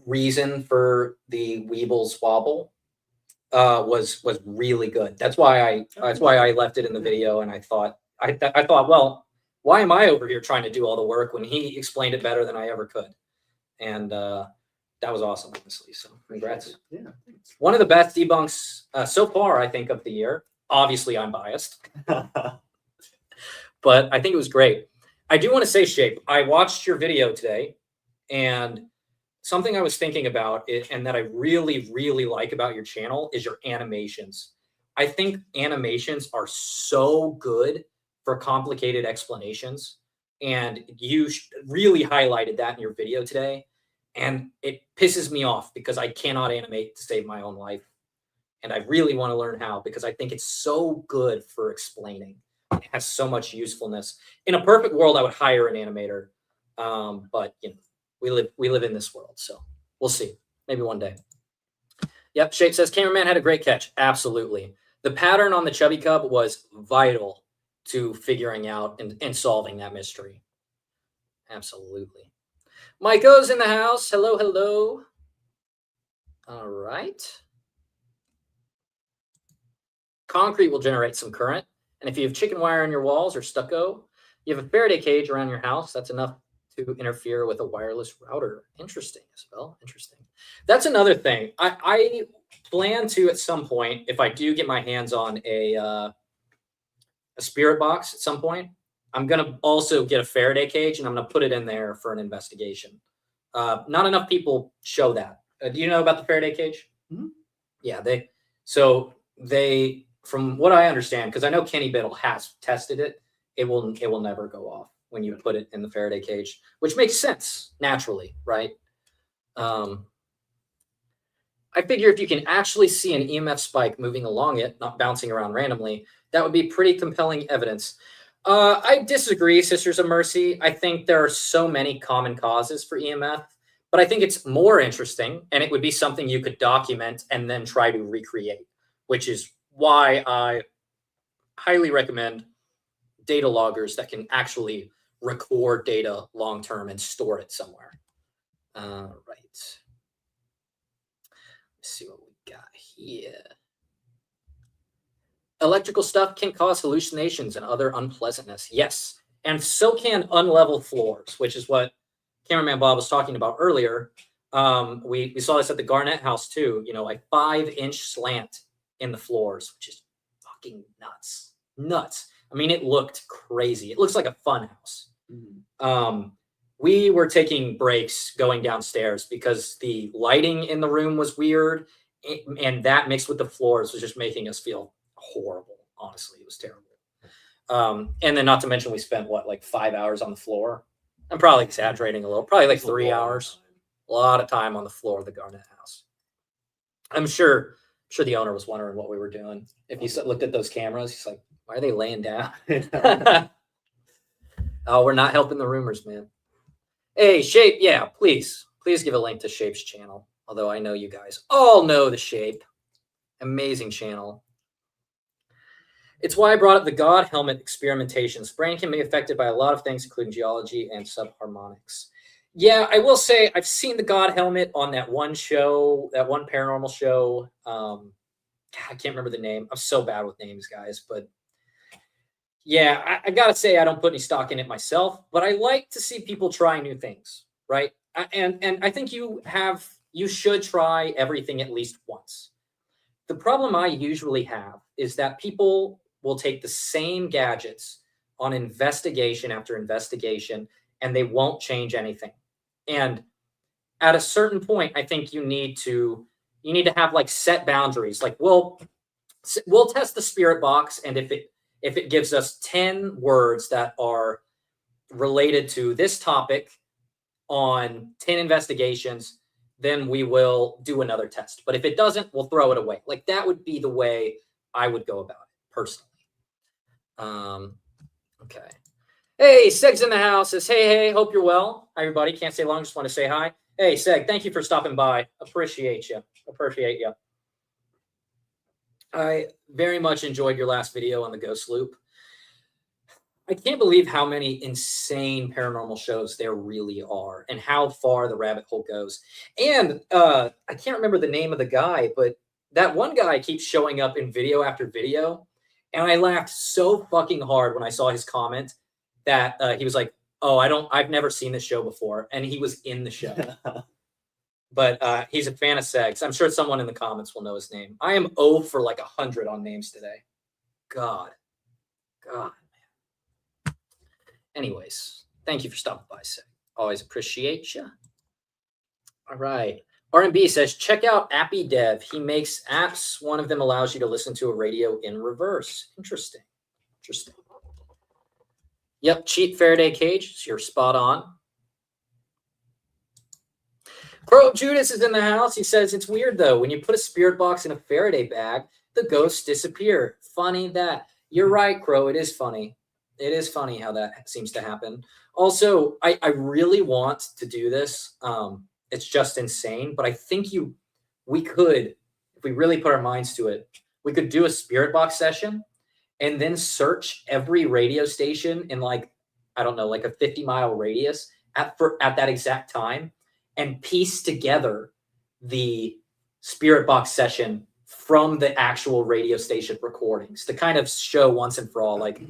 reason for the Weebles wobble was really good. That's why I left it in the video, and I thought, well, why am I over here trying to do all the work when he explained it better than I ever could? And that was awesome, honestly. So congrats. Yeah, thanks. One of the best debunks so far, I think, of the year. Obviously, I'm biased, but I think it was great. I do want to say, Shape, I watched your video today, and something I was thinking about and that I really, really like about your channel is your animations. I think animations are so good for complicated explanations. And you really highlighted that in your video today. And it pisses me off because I cannot animate to save my own life. And I really want to learn how, because I think it's so good for explaining. It has so much usefulness. In a perfect world, I would hire an animator. But you know, we live in this world, so we'll see. Maybe one day. Yep, Shape says cameraman had a great catch. Absolutely. The pattern on the chubby cub was vital to figuring out and solving that mystery. Absolutely. Maiko's in the house. Hello, hello. All right. Concrete will generate some current. And if you have chicken wire in your walls or stucco, you have a Faraday cage around your house, that's enough to interfere with a wireless router. Interesting as well. Interesting. That's another thing. I plan to, at some point, if I do get my hands on a spirit box at some point, I'm going to also get a Faraday cage and I'm going to put it in there for an investigation. Not enough people show that. Do you know about the Faraday cage? Mm-hmm. Yeah, they, from what I understand, because I know Kenny Biddle has tested it, it will never go off when you put it in the Faraday cage, which makes sense naturally, right? I figure if you can actually see an EMF spike moving along it, not bouncing around randomly, that would be pretty compelling evidence. I disagree, Sisters of Mercy. I think there are so many common causes for EMF, but I think it's more interesting, and it would be something you could document and then try to recreate, which is why I highly recommend data loggers that can actually record data long-term and store it somewhere. Right. Let's see what we got here. Electrical stuff can cause hallucinations and other unpleasantness. Yes. And so can unlevel floors, which is what cameraman Bob was talking about earlier. We saw this at the Garnett house too, you know, like 5-inch slant in the floors, which is fucking nuts. Nuts. I mean, it looked crazy. It looks like a fun house. Mm-hmm. We were taking breaks going downstairs because the lighting in the room was weird, and that mixed with the floors was just making us feel horrible. Honestly, it was terrible. And then not to mention we spent like 5 hours on the floor. I'm probably exaggerating a little, probably like 3 hours. A lot of time on the floor of the Garnett house. I'm sure the owner was wondering what we were doing. If you looked at those cameras, he's like, why are they laying down? Oh, we're not helping the rumors, man. Hey, Shape, yeah, please give a link to Shape's channel. Although I know you guys all know the Shape. Amazing channel. It's why I brought up the God helmet experimentations. Brain can be affected by a lot of things, including geology and subharmonics. Yeah, I will say I've seen the God helmet on that one show, that one paranormal show. I can't remember the name. I'm so bad with names, guys. But yeah, I gotta say I don't put any stock in it myself. But I like to see people try new things, right? And I think you should try everything at least once. The problem I usually have is that people will take the same gadgets on investigation after investigation, and they won't change anything. And at a certain point, I think you need to have like set boundaries. Like we'll test the spirit box, and if it gives us 10 words that are related to this topic on 10 investigations, then we will do another test. But if it doesn't, we'll throw it away. Like that would be the way I would go about it personally. Okay. Hey, Seg's in the house. Says, hey, hope you're well. Hi, everybody. Can't stay long. Just want to say hi. Hey, Seg, thank you for stopping by. Appreciate you. Appreciate you. I very much enjoyed your last video on the ghost loop. I can't believe how many insane paranormal shows there really are and how far the rabbit hole goes. And I can't remember the name of the guy, but that one guy keeps showing up in video after video. And I laughed so fucking hard when I saw his comment that he was like, oh, I've never seen this show before. And he was in the show. But he's a fan of sex. I'm sure someone in the comments will know his name. I am 0 for like 100 on names today. God. Anyways, thank you for stopping by, Sig. Always appreciate you. All right. R&B says, check out Appy Dev. He makes apps. One of them allows you to listen to a radio in reverse. Interesting. Yep, cheap Faraday cage. So you're spot on. Crow Judas is in the house. He says, it's weird, though. When you put a spirit box in a Faraday bag, the ghosts disappear. Funny that. You're right, Crow. It is funny. It is funny how that seems to happen. Also, I really want to do this. It's just insane. But I think we could, if we really put our minds to it, we could do a spirit box session and then search every radio station in like, I don't know, like a 50-mile radius at that exact time and piece together the spirit box session from the actual radio station recordings to kind of show once and for all, like,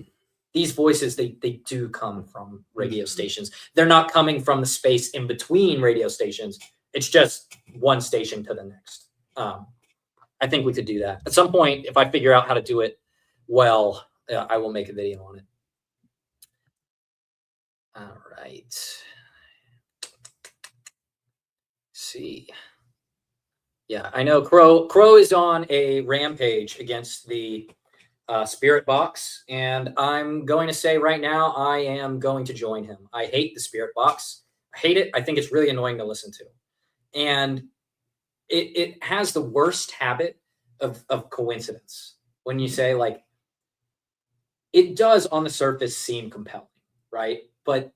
these voices, they do come from radio stations. They're not coming from the space in between radio stations. It's just one station to the next. I think we could do that. At some point, if I figure out how to do it well, I will make a video on it. All right. See. Yeah, I know Crow is on a rampage against the spirit box, and I'm going to say right now I am going to join him. I hate the spirit box. I hate it. I think it's really annoying to listen to, and it has the worst habit of coincidence. When you say, like, it does on the surface seem compelling, right? But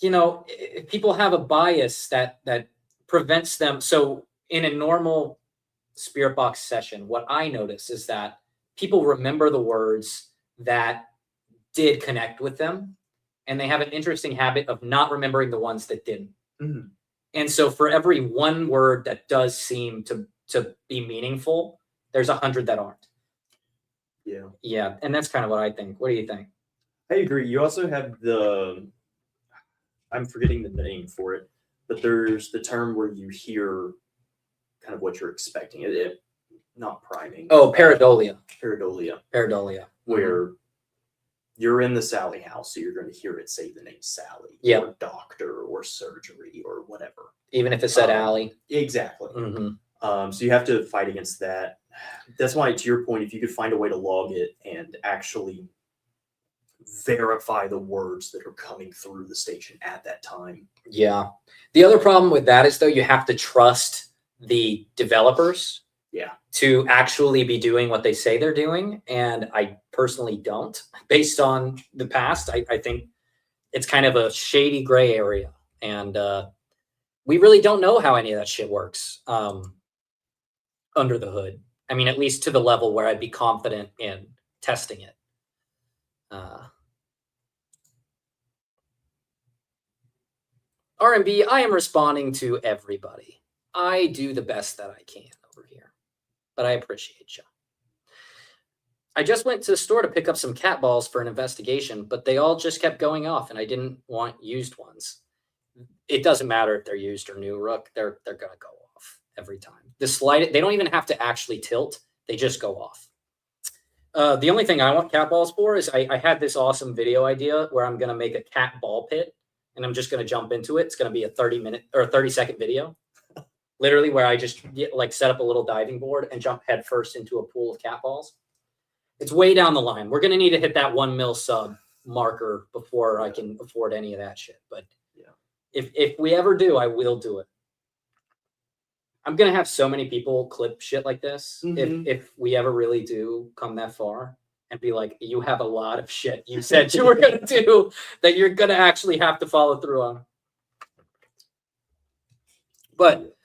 you know, people have a bias that prevents them. So in a normal spirit box session, what I notice is that people remember the words that did connect with them, and they have an interesting habit of not remembering the ones that didn't. Mm-hmm. And so for every one word that does seem to be meaningful, there's 100 that aren't. Yeah, and that's kind of what I think. What do you think? I agree. You also have I'm forgetting the name for it, but there's the term where you hear kind of what you're expecting. It not priming. Oh, pareidolia. Pareidolia. Where you're in the Sally house, so you're going to hear it say the name Sally. Yeah. Or doctor or surgery or whatever. Even if it said Allie. Exactly. Mm-hmm. So you have to fight against that. That's why, to your point, if you could find a way to log it and actually verify the words that are coming through the station at that time. Yeah. The other problem with that is, though, you have to trust the developers to actually be doing what they say they're doing. And I personally don't. Based on the past, I think it's kind of a shady gray area. And we really don't know how any of that shit works under the hood. I mean, at least to the level where I'd be confident in testing it. R&B, I am responding to everybody. I do the best that I can over here, but I appreciate you. I just went to the store to pick up some cat balls for an investigation, but they all just kept going off, and I didn't want used ones. It doesn't matter if they're used or new, Rook. They're going to go off every time. They don't even have to actually tilt. They just go off. The only thing I want cat balls for is I had this awesome video idea where I'm going to make a cat ball pit, and I'm just going to jump into it. It's going to be a 30-minute or 30-second video, literally, where I just set up a little diving board and jump headfirst into a pool of cat balls. It's way down the line. We're going to need to hit that 1 mil sub marker before I can afford any of that shit. But if we ever do, I will do it. I'm going to have so many people clip shit like this. If we ever really do come that far and be like, you have a lot of shit you said you were going to do that you're going to actually have to follow through on. But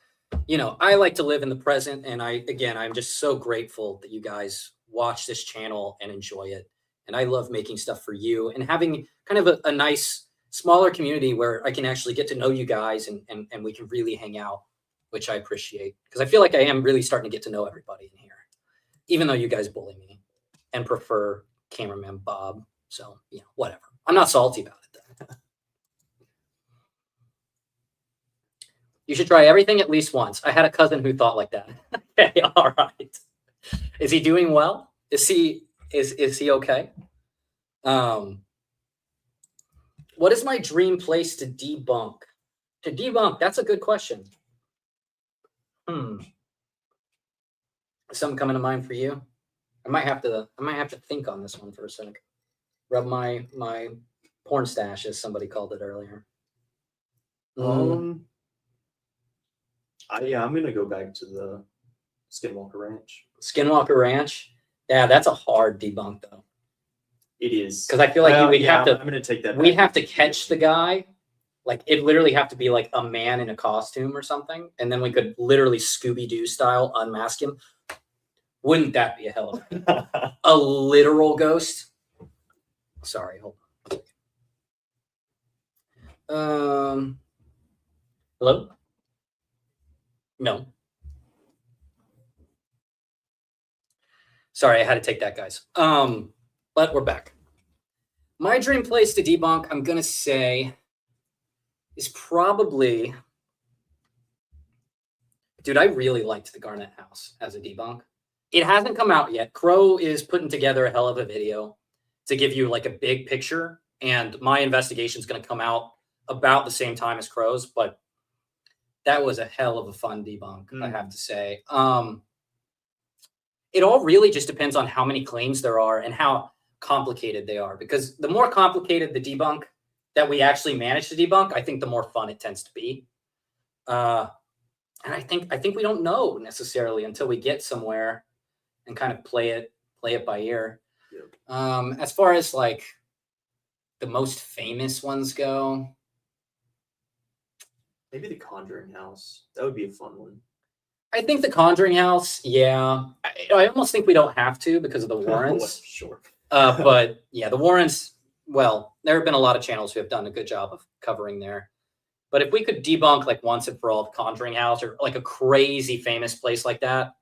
you know, I like to live in the present, and I'm just so grateful that you guys watch this channel and enjoy it. And I love making stuff for you and having kind of a nice, smaller community where I can actually get to know you guys and we can really hang out, which I appreciate. Because I feel like I am really starting to get to know everybody in here, even though you guys bully me and prefer cameraman Bob. So, you know, whatever. I'm not salty about it, though. You should try everything at least once. I had a cousin who thought like that. Okay, all right. Is he doing well? Is he okay? What is my dream place to debunk? To debunk, that's a good question. Something coming to mind for you? I might have to think on this one for a sec. Rub my porn stash, as somebody called it earlier. I'm gonna go back to the Skinwalker Ranch. Skinwalker Ranch. Yeah, that's a hard debunk though. It is, because I feel like we'd have to. I'm gonna take that. We'd have to catch the guy. Like it literally have to be like a man in a costume or something, and then we could literally Scooby-Doo style unmask him. Wouldn't that be a hell of a literal ghost? Sorry, hold on. Hello? No. Sorry, I had to take that, guys. But we're back. My dream place to debunk, I'm gonna say, is probably, dude, I really liked the Garnet House as a debunk. It hasn't come out yet. Crow is putting together a hell of a video to give you like a big picture, and my investigation is going to come out about the same time as Crow's, but that was a hell of a fun debunk, I have to say. It all really just depends on how many claims there are and how complicated they are, because the more complicated the debunk that we actually manage to debunk, I think the more fun it tends to be. And I think we don't know necessarily until we get somewhere and kind of play it by ear. Yep. As far as like the most famous ones go, maybe the Conjuring House. That would be a fun one. I think the Conjuring House, yeah. I almost think we don't have to because of the Warrens. Sure. But yeah, the Warrens, well, there have been a lot of channels who have done a good job of covering there. But if we could debunk like once and for all the Conjuring House or like a crazy famous place like that,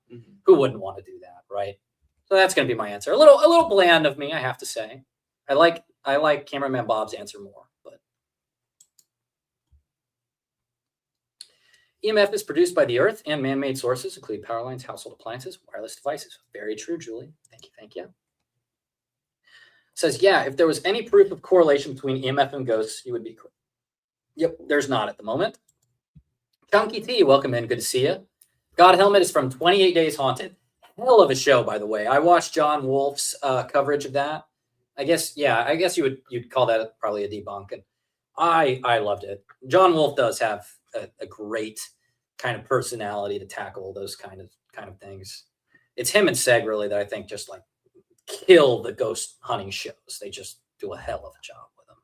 who wouldn't want to do that, right? So that's going to be my answer. A little bland of me, I have to say. I like cameraman Bob's answer more, but EMF is produced by the earth and man-made sources, including power lines, household appliances, wireless devices. Very true, Julie. Thank you. Says, yeah, if there was any proof of correlation between EMF and ghosts, you would be correct. Yep, there's not at the moment. Chunky T, welcome in. Good to see you. God Helmet is from 28 Days Haunted. Hell of a show, by the way. I watched John Wolf's coverage of that. I guess you'd call that probably a debunk. And I loved it. John Wolf does have a great kind of personality to tackle those kind of things. It's him and Seg really that I think just like kill the ghost hunting shows. They just do a hell of a job with them.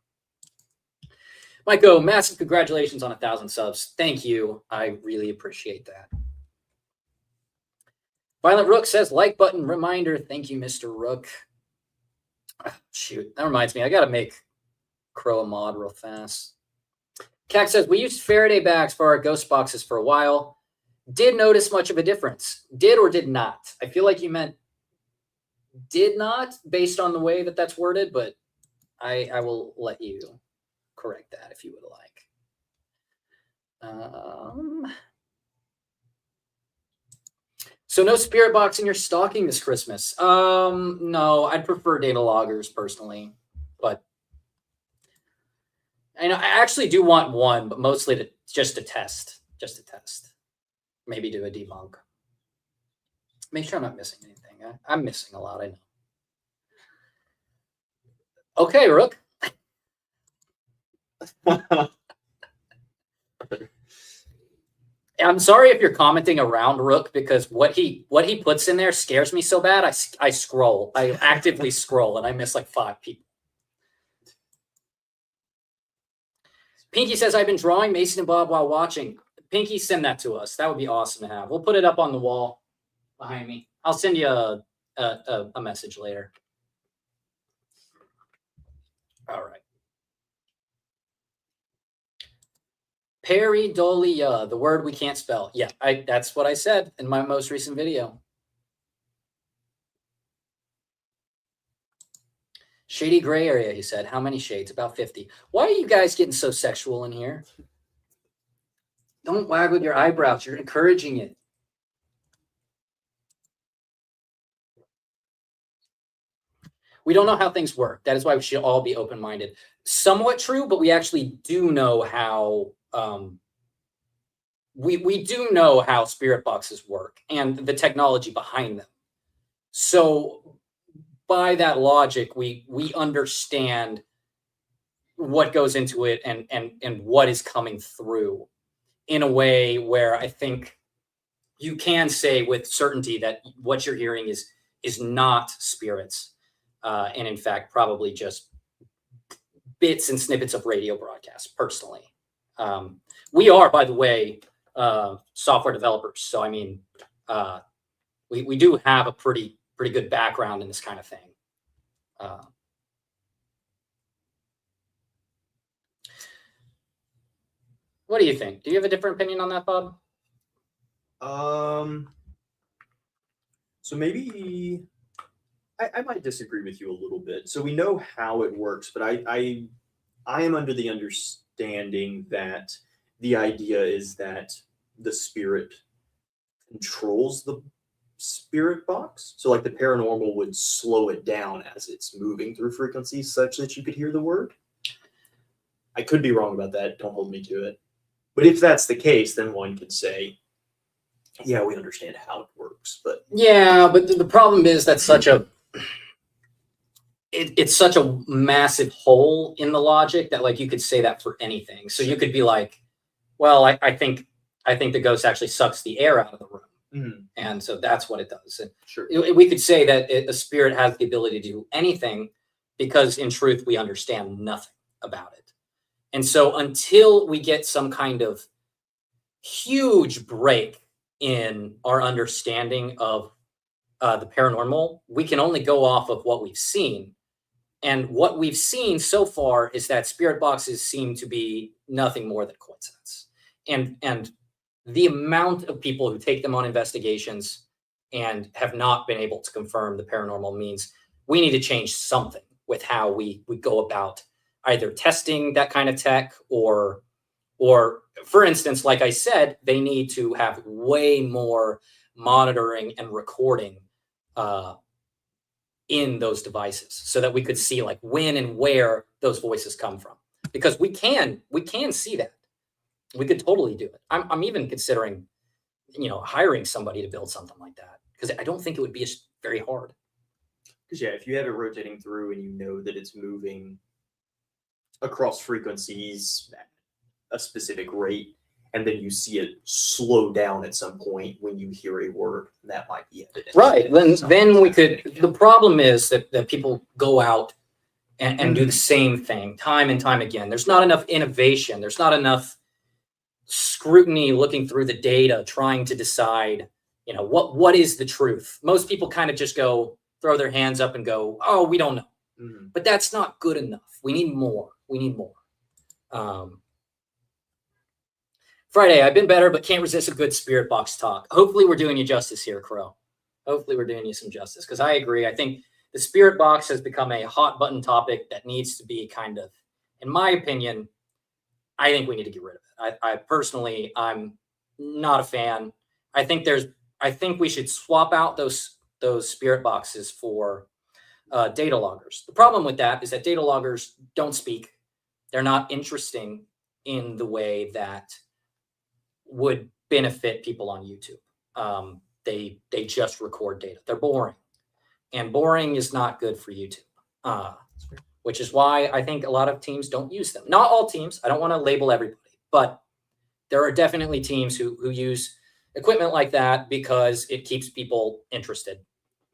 Mike, massive congratulations on 1,000 subs. Thank you. I really appreciate that. Violent Rook says, like button reminder. Thank you, Mr. Rook. Shoot, that reminds me. I got to make Crow a mod real fast. Cac says, we used Faraday bags for our ghost boxes for a while. Did notice much of a difference. Did or did not? I feel like you meant did not based on the way that that's worded, but I will let you correct that if you would like. So no spirit box in your stocking this Christmas. No, I'd prefer data loggers personally, but I actually do want one, but mostly just to test. Maybe do a debunk. Make sure I'm not missing anything. I'm missing a lot, I know. Okay, Rook. I'm sorry if you're commenting around Rook, because what he puts in there scares me so bad. I scroll. I actively scroll, and I miss like 5 people. Pinky says, I've been drawing Mason and Bob while watching. Pinky, send that to us. That would be awesome to have. We'll put it up on the wall behind me. I'll send you a message later. All right. Pareidolia, the word we can't spell. Yeah, that's what I said in my most recent video. Shady gray area, he said. How many shades? About 50. Why are you guys getting so sexual in here? Don't waggle your eyebrows. You're encouraging it. We don't know how things work. That is why we should all be open-minded. Somewhat true, but we actually do know how we do know how spirit boxes work and the technology behind them. So by that logic, we understand what goes into it and what is coming through in a way where I think you can say with certainty that what you're hearing is not spirits, and in fact probably just bits and snippets of radio broadcasts. Personally, we are, by the way, software developers, so I mean, we do have a pretty good background in this kind of thing. What do you think? Do you have a different opinion on that, Bob? So maybe I might disagree with you a little bit. So we know how it works, but I am under the understanding that the idea is that the spirit controls the spirit box. So like the paranormal would slow it down as it's moving through frequencies such that you could hear the word. I could be wrong about that. Don't hold me to it. But if that's the case, then one could say, yeah, we understand how it works. But yeah, but the problem is that's such a it's such a massive hole in the logic that like you could say that for anything. So you could be like, well, I think the ghost actually sucks the air out of the room. mm-hmm. And so that's what it does. And Sure. We could say that a spirit has the ability to do anything because in truth, we understand nothing about it. And so until we get some kind of huge break in our understanding of the paranormal, we can only go off of what we've seen. And what we've seen so far is that spirit boxes seem to be nothing more than coincidence. And the amount of people who take them on investigations and have not been able to confirm the paranormal means we need to change something with how we go about either testing that kind of tech or for instance, like I said, they need to have way more monitoring and recording in those devices so that we could see like when and where those voices come from, because we can see that. We could totally do it. I'm even considering, hiring somebody to build something like that, because I don't think it would be very hard. Because yeah, if you have it rotating through and you know that it's moving across frequencies at a specific rate, and then you see it slow down at some point when you hear a word, that might be evidence. Right. Then we could. The problem is that people go out and do the same thing time and time again. There's not enough innovation. There's not enough scrutiny looking through the data, trying to decide, what is the truth. Most people kind of just throw their hands up and go, oh, we don't know. Mm-hmm. But that's not good enough. We need more. Friday, I've been better, but can't resist a good spirit box talk. Hopefully we're doing you justice here, Crow. Hopefully we're doing you some justice, because I agree. I think the spirit box has become a hot button topic that needs to be kind of, in my opinion, I think we need to get rid of it. I personally, I'm not a fan. I think we should swap out those spirit boxes for data loggers. The problem with that is that data loggers don't speak. They're not interesting in the way that would benefit people on YouTube. They just record data. They're boring, and boring is not good for YouTube. Which is why I think a lot of teams don't use them. Not all teams. I don't want to label everybody, but there are definitely teams who use equipment like that because it keeps people interested.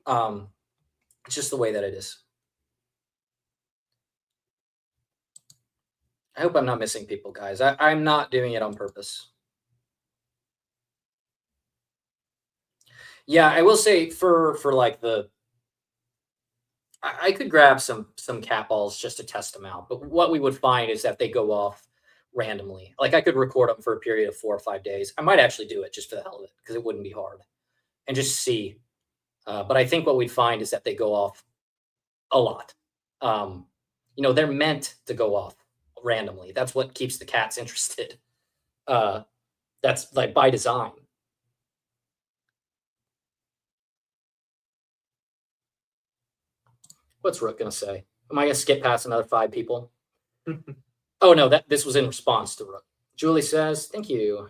It's just the way that it is. I hope I'm not missing people, guys. I'm not doing it on purpose. Yeah, I will say for like I could grab some cat balls just to test them out, but what we would find is that they go off randomly. Like I could record them for a period of 4 or 5 days. I might actually do it just for the hell of it because it wouldn't be hard and just see. But I think what we'd find is that they go off a lot. Um, they're meant to go off randomly. That's what keeps the cats interested. Uh, that's like by design. What's Rook gonna say? Am I gonna skip past another 5 people? Oh no, this was in response to Rook. Julie says, "Thank you."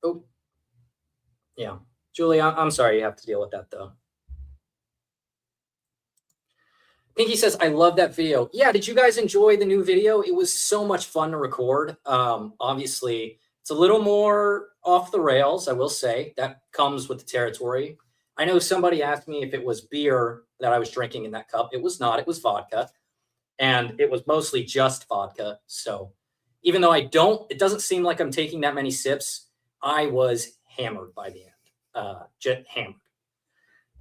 Oh, yeah, Julie, I'm sorry you have to deal with that though. Pinky says, "I love that video." Yeah, did you guys enjoy the new video? It was so much fun to record. Obviously, it's a little more off the rails, I will say. That comes with the territory. I know somebody asked me if it was beer that I was drinking in that cup. It was not. It was vodka. And it was mostly just vodka. So even though it doesn't seem like I'm taking that many sips, I was hammered by the end, just hammered.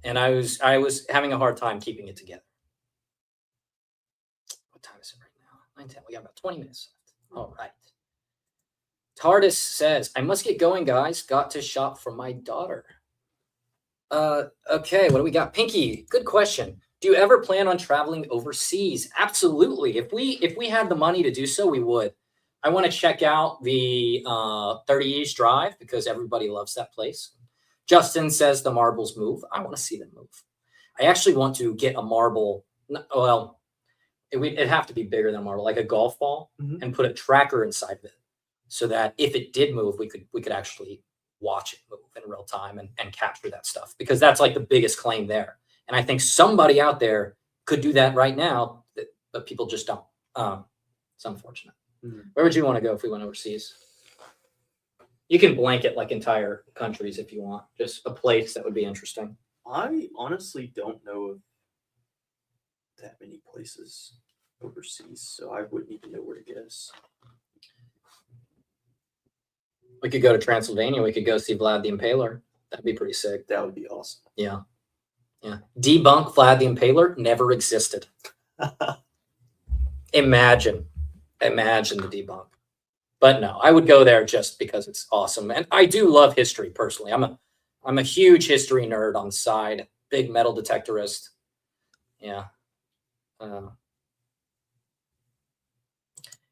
And I was having a hard time keeping it together. What time is it right now? 9:10. We got about 20 minutes left. All right. TARDIS says, "I must get going, guys. Got to shop for my daughter." Okay, what do we got? Pinky, good question. Do you ever plan on traveling overseas? Absolutely. If we had the money to do so, we would. I want to check out the 30 East Drive because everybody loves that place. Justin says the marbles move. I want to see them move. I actually want to get a marble. Well, it'd have to be bigger than a marble, like a golf ball, and put a tracker inside of it, so that if it did move, we could actually watch it move in real time and capture that stuff, because that's like the biggest claim there. And I think somebody out there could do that right now, but people just don't. It's unfortunate. Where would you want to go if we went overseas? You can blanket like entire countries if you want. Just a place that would be interesting. I honestly don't know of that many places overseas, so I wouldn't even know where to guess. We could go to Transylvania. We could go see Vlad the Impaler. That'd be pretty sick. That would be awesome. Yeah. Yeah. Debunk Vlad the Impaler never existed. Imagine the debunk. But no, I would go there just because it's awesome. And I do love history personally. I'm a huge history nerd on the side, big metal detectorist. Yeah.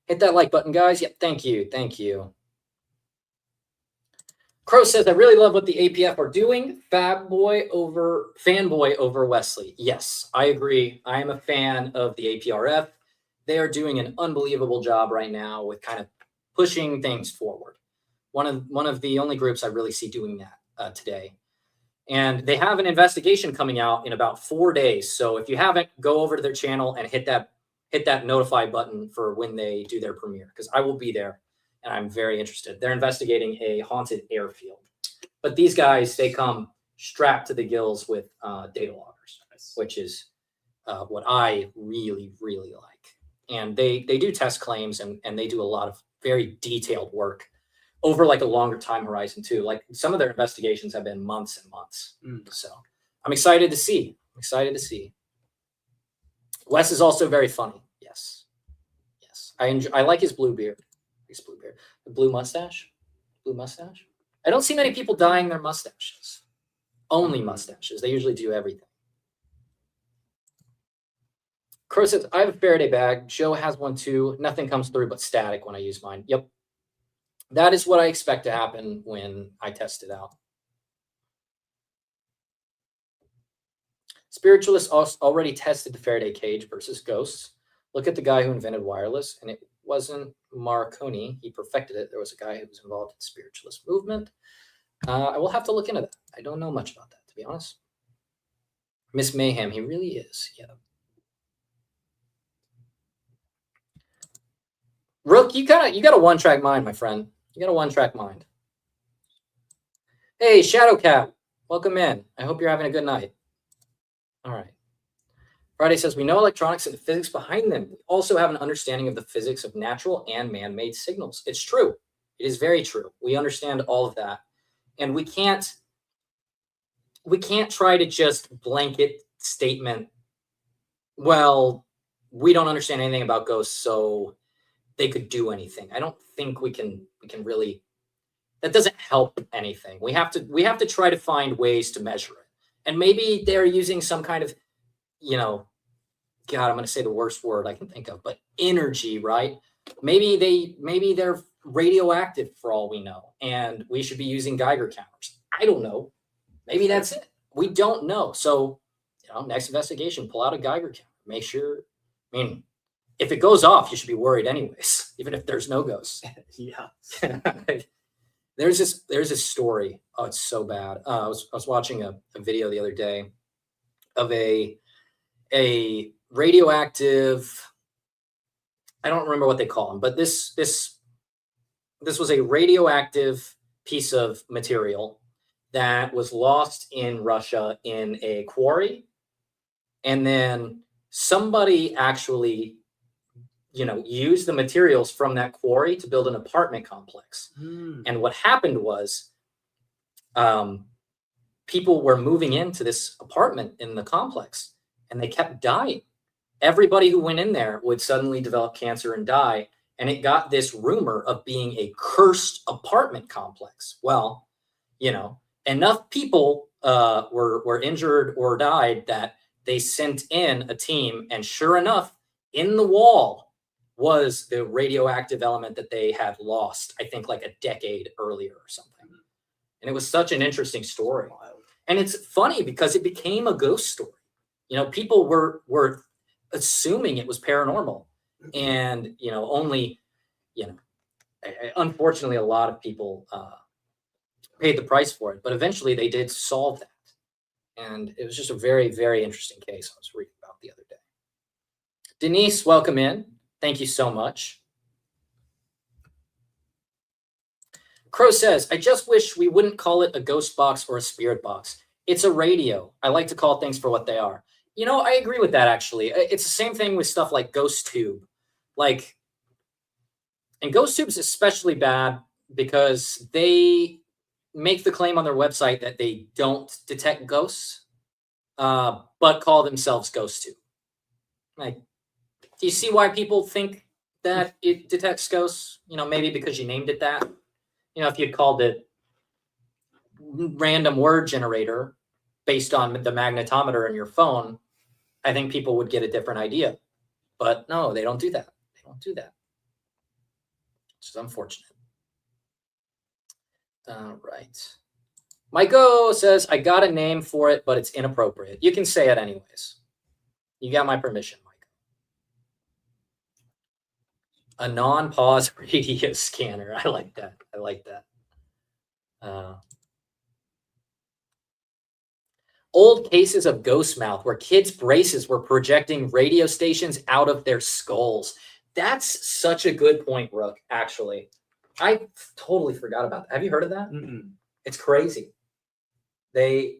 Hit that like button, guys. Yep. Thank you. Thank you. Crow says, "I really love what the APF are doing. Fanboy over Wesley." Yes, I agree. I am a fan of the APRF. They are doing an unbelievable job right now with kind of pushing things forward. One of the only groups I really see doing that today. And they have an investigation coming out in about 4 days. So if you haven't, go over to their channel and hit that notify button for when they do their premiere, because I will be there. And I'm very interested. They're investigating a haunted airfield. But these guys, they come strapped to the gills with data loggers, which is what I really, really like. And they do test claims and they do a lot of very detailed work over like a longer time horizon too. Like some of their investigations have been months and months. So I'm excited to see. Wes is also very funny. Yes. I like his blue beard. The blue mustache. I don't see many people dyeing their mustaches. Only mustaches. They usually do everything. Crow says, "I have a Faraday bag. Joe has one too. Nothing comes through but static when I use mine." Yep. That is what I expect to happen when I test it out. Spiritualists already tested the Faraday cage versus ghosts. Look at the guy who invented wireless, and it wasn't Marconi. He perfected it. There was a guy who was involved in the spiritualist movement. I will have to look into that. I don't know much about that, to be honest. Miss Mayhem, he really is. Yeah. Rook, you got a one-track mind, my friend. You got a one-track mind. Hey, Shadowcat, welcome in. I hope you're having a good night. All right. Friday says, "We know electronics and the physics behind them. We also have an understanding of the physics of natural and man-made signals." It's true. It is very true. We understand all of that. And we can't we can't try to just blanket statement, well, we don't understand anything about ghosts, so they could do anything. I don't think we can really, that doesn't help anything. We have to try to find ways to measure it. And maybe they're using some kind of, God, I'm going to say the worst word I can think of, but energy, right? Maybe they're radioactive for all we know, and we should be using Geiger counters. I don't know. Maybe that's it. We don't know. So, next investigation, pull out a Geiger counter. Make sure. I mean, if it goes off, you should be worried anyways, even if there's no ghosts. Yeah. There's this story. Oh, it's so bad. I was watching a video the other day of a radioactive. I don't remember what they call them, but this was a radioactive piece of material that was lost in Russia in a quarry, and then somebody actually used the materials from that quarry to build an apartment complex. And what happened was people were moving into this apartment in the complex, and they kept dying. Everybody who went in there would suddenly develop cancer and die. And it got this rumor of being a cursed apartment complex. Well, enough people were injured or died that they sent in a team, and sure enough, in the wall was the radioactive element that they had lost, I think like a decade earlier or something. And it was such an interesting story. And it's funny because it became a ghost story. People were assuming it was paranormal, and only unfortunately a lot of people paid the price for it, but eventually they did solve that. And it was just a very, very interesting case I was reading about the other day. Denise, welcome in. Thank you so much. Crow says, I just wish we wouldn't call it a ghost box or a spirit box. It's a radio. I like to call things for what they are. I agree with that, actually. It's the same thing with stuff like Ghost Tube. And Ghost Tube's especially bad because they make the claim on their website that they don't detect ghosts, but call themselves Ghost Tube. Do you see why people think that it detects ghosts? Maybe because you named it that. If you'd called it random word generator based on the magnetometer in your phone, I think people would get a different idea. But no, they don't do that. They don't do that. Which is unfortunate. All right. Michael says, I got a name for it, but it's inappropriate. You can say it anyways. You got my permission, Mike. A non-pause radio scanner. I like that. Old cases of ghost mouth where kids' braces were projecting radio stations out of their skulls. That's such a good point, Rook, actually. I totally forgot about that. Have you heard of that? Mm-mm. It's crazy. I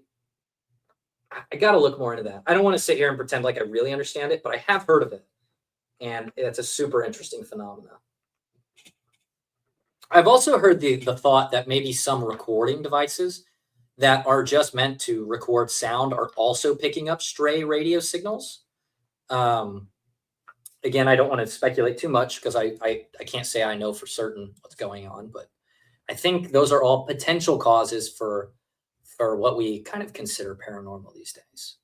got to look more into that. I don't want to sit here and pretend like I really understand it, but I have heard of it. And it's a super interesting phenomenon. I've also heard the thought that maybe some recording devices that are just meant to record sound are also picking up stray radio signals. Again, I don't want to speculate too much because I can't say I know for certain what's going on, but I think those are all potential causes for what we kind of consider paranormal these days.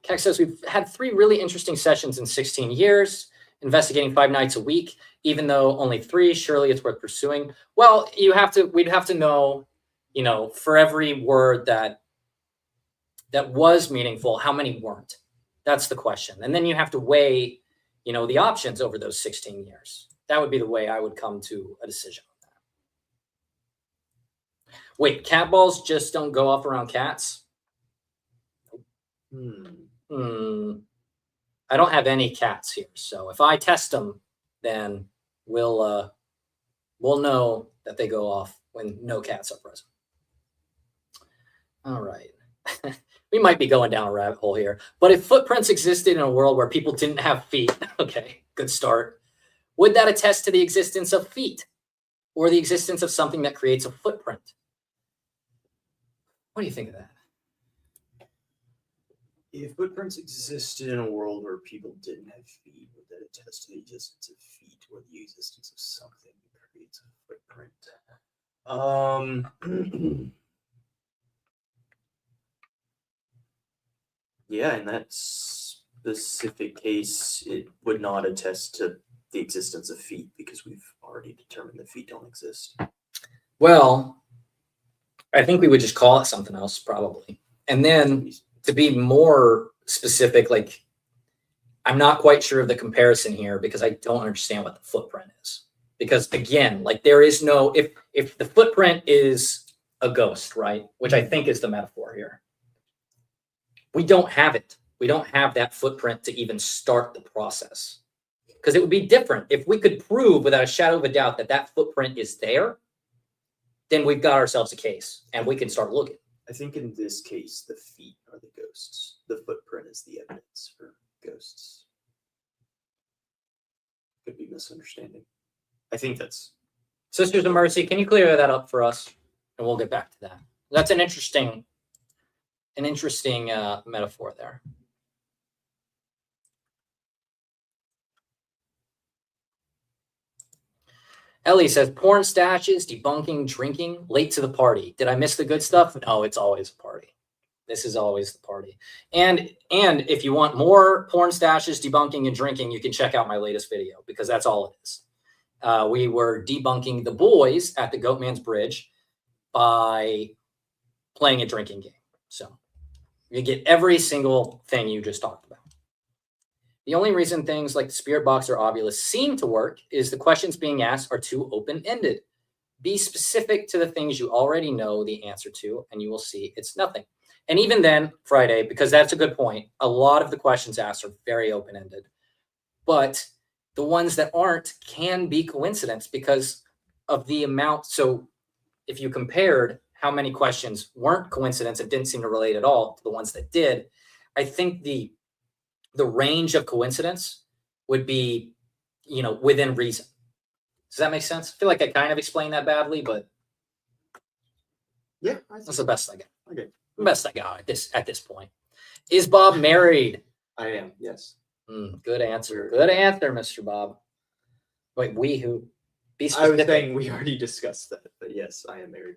Keck says, we've had 3 really interesting sessions in 16 years, investigating 5 nights a week, even though only 3, surely it's worth pursuing. Well, we'd have to know, for every word that was meaningful, how many weren't? That's the question. And then you have to weigh, the options over those 16 years. That would be the way I would come to a decision on that. Wait, cat balls just don't go off around cats? I don't have any cats here, so if I test them, then we'll know that they go off when no cats are present. All right. We might be going down a rabbit hole here, but if footprints existed in a world where people didn't have feet, okay, good start. Would that attest to the existence of feet or the existence of something that creates a footprint? What do you think of that? If footprints existed in a world where people didn't have feet, would that attest to the existence of feet or the existence of something that creates a footprint? Yeah, in that specific case, it would not attest to the existence of feet because we've already determined that feet don't exist. Well, I think we would just call it something else, probably. And then to be more specific, like, I'm not quite sure of the comparison here because I don't understand what the footprint is. Because again, like, there is no, if the footprint is a ghost, right? Which I think is the metaphor here. We don't have it. We don't have that footprint to even start the process. Because it would be different. If we could prove without a shadow of a doubt that that footprint is there, then we've got ourselves a case and we can start looking. I think in this case, the feet are the ghosts. The footprint is the evidence for ghosts. Could be misunderstanding. I think that's... Sisters of Mercy, can you clear that up for us? And we'll get back to that. That's an interesting metaphor there. Ellie says, porn stashes, debunking, drinking, late to the party. Did I miss the good stuff? No, it's always a party. This is always the party. And if you want more porn stashes, debunking, and drinking, you can check out my latest video because that's all it is. We were debunking the boys at the Goatman's Bridge by playing a drinking game. So you get every single thing you just talked about. The only reason things like the spirit box or ovulus seem to work is the questions being asked are too open-ended. Be specific to the things you already know the answer to, and you will see it's nothing. And even then, Friday, because that's a good point, a lot of the questions asked are very open-ended. But the ones that aren't can be coincidence because of the amount. So if you compared how many questions weren't coincidence and didn't seem to relate at all to the ones that did, I think the range of coincidence would be, within reason. Does that make sense? I feel like I kind of explained that badly, but yeah, that's the best I got. Okay. The best I got at this point. Is Bob married? I am, yes. Good answer. Good answer, Mr. Bob. Wait, we who? Be specific. I was saying we already discussed that, but yes, I am married.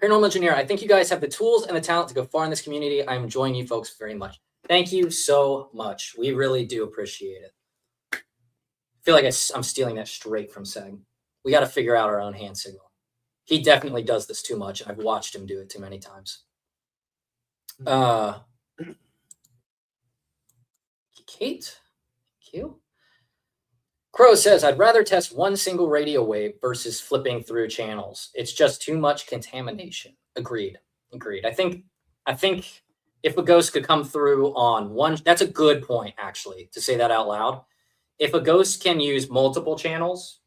Paranormal Engineer, I think you guys have the tools and the talent to go far in this community. I'm enjoying you folks very much. Thank you so much. We really do appreciate it. I feel like I'm stealing that straight from Seg. We got to figure out our own hand signal. He definitely does this too much. I've watched him do it too many times. Kate, thank you. Crow says, I'd rather test one single radio wave versus flipping through channels. It's just too much contamination. Agreed. I think if a ghost could come through on one, that's a good point, actually, to say that out loud. If a ghost can use multiple channels,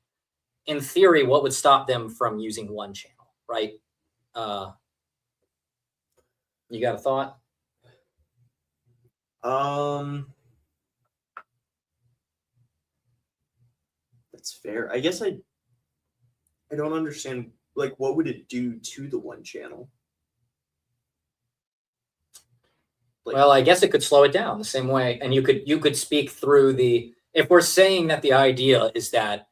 in theory, what would stop them from using one channel, right? You got a thought? That's fair. I guess I don't understand, like, what would it do to the one channel? Like, well, I guess it could slow it down the same way. And you could speak through if we're saying that the idea is that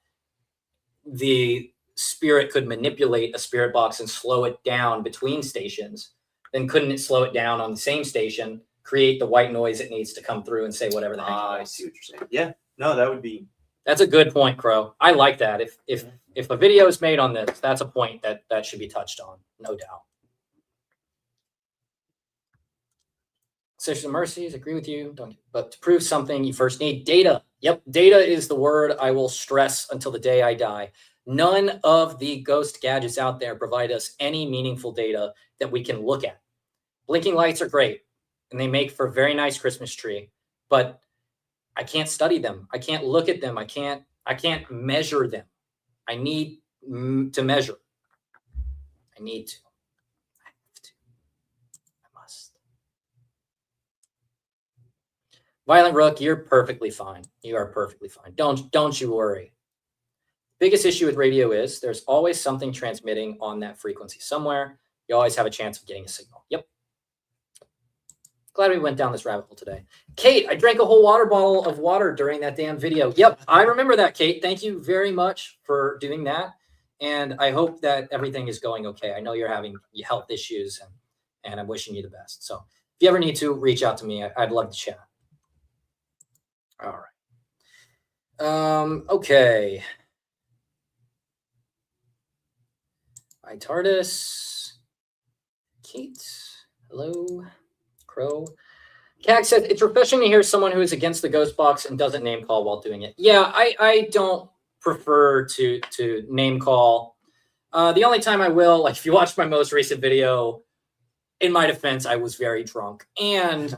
the spirit could manipulate a spirit box and slow it down between stations, then couldn't it slow it down on the same station, create the white noise it needs to come through and say whatever the heck? I see what you're saying. Yeah, no, that would be... That's a good point, Crow. I like that. If a video is made on this, that's a point that should be touched on, no doubt. Sisters of Mercies, agree with you. But to prove something, you first need data. Yep, data is the word I will stress until the day I die. None of the ghost gadgets out there provide us any meaningful data that we can look at. Blinking lights are great, and they make for a very nice Christmas tree, but I can't study them. I can't look at them. I can't measure them. I need to measure. I need to. I have to. I must. Violent Rook, you're perfectly fine. You are perfectly fine. Don't you worry. Biggest issue with radio is there's always something transmitting on that frequency somewhere. You always have a chance of getting a signal. Yep. Glad we went down this rabbit hole today. Kate, I drank a whole water bottle of water during that damn video. Yep, I remember that, Kate. Thank you very much for doing that. And I hope that everything is going okay. I know you're having health issues, and I'm wishing you the best. So if you ever need to, reach out to me. I'd love to chat. All right. Okay. Hi, TARDIS. Kate. Hello. Crow. Cag said, it's refreshing to hear someone who is against the ghost box and doesn't name call while doing it. Yeah, I don't prefer to name call. The only time I will, like if you watched my most recent video, in my defense, I was very drunk. And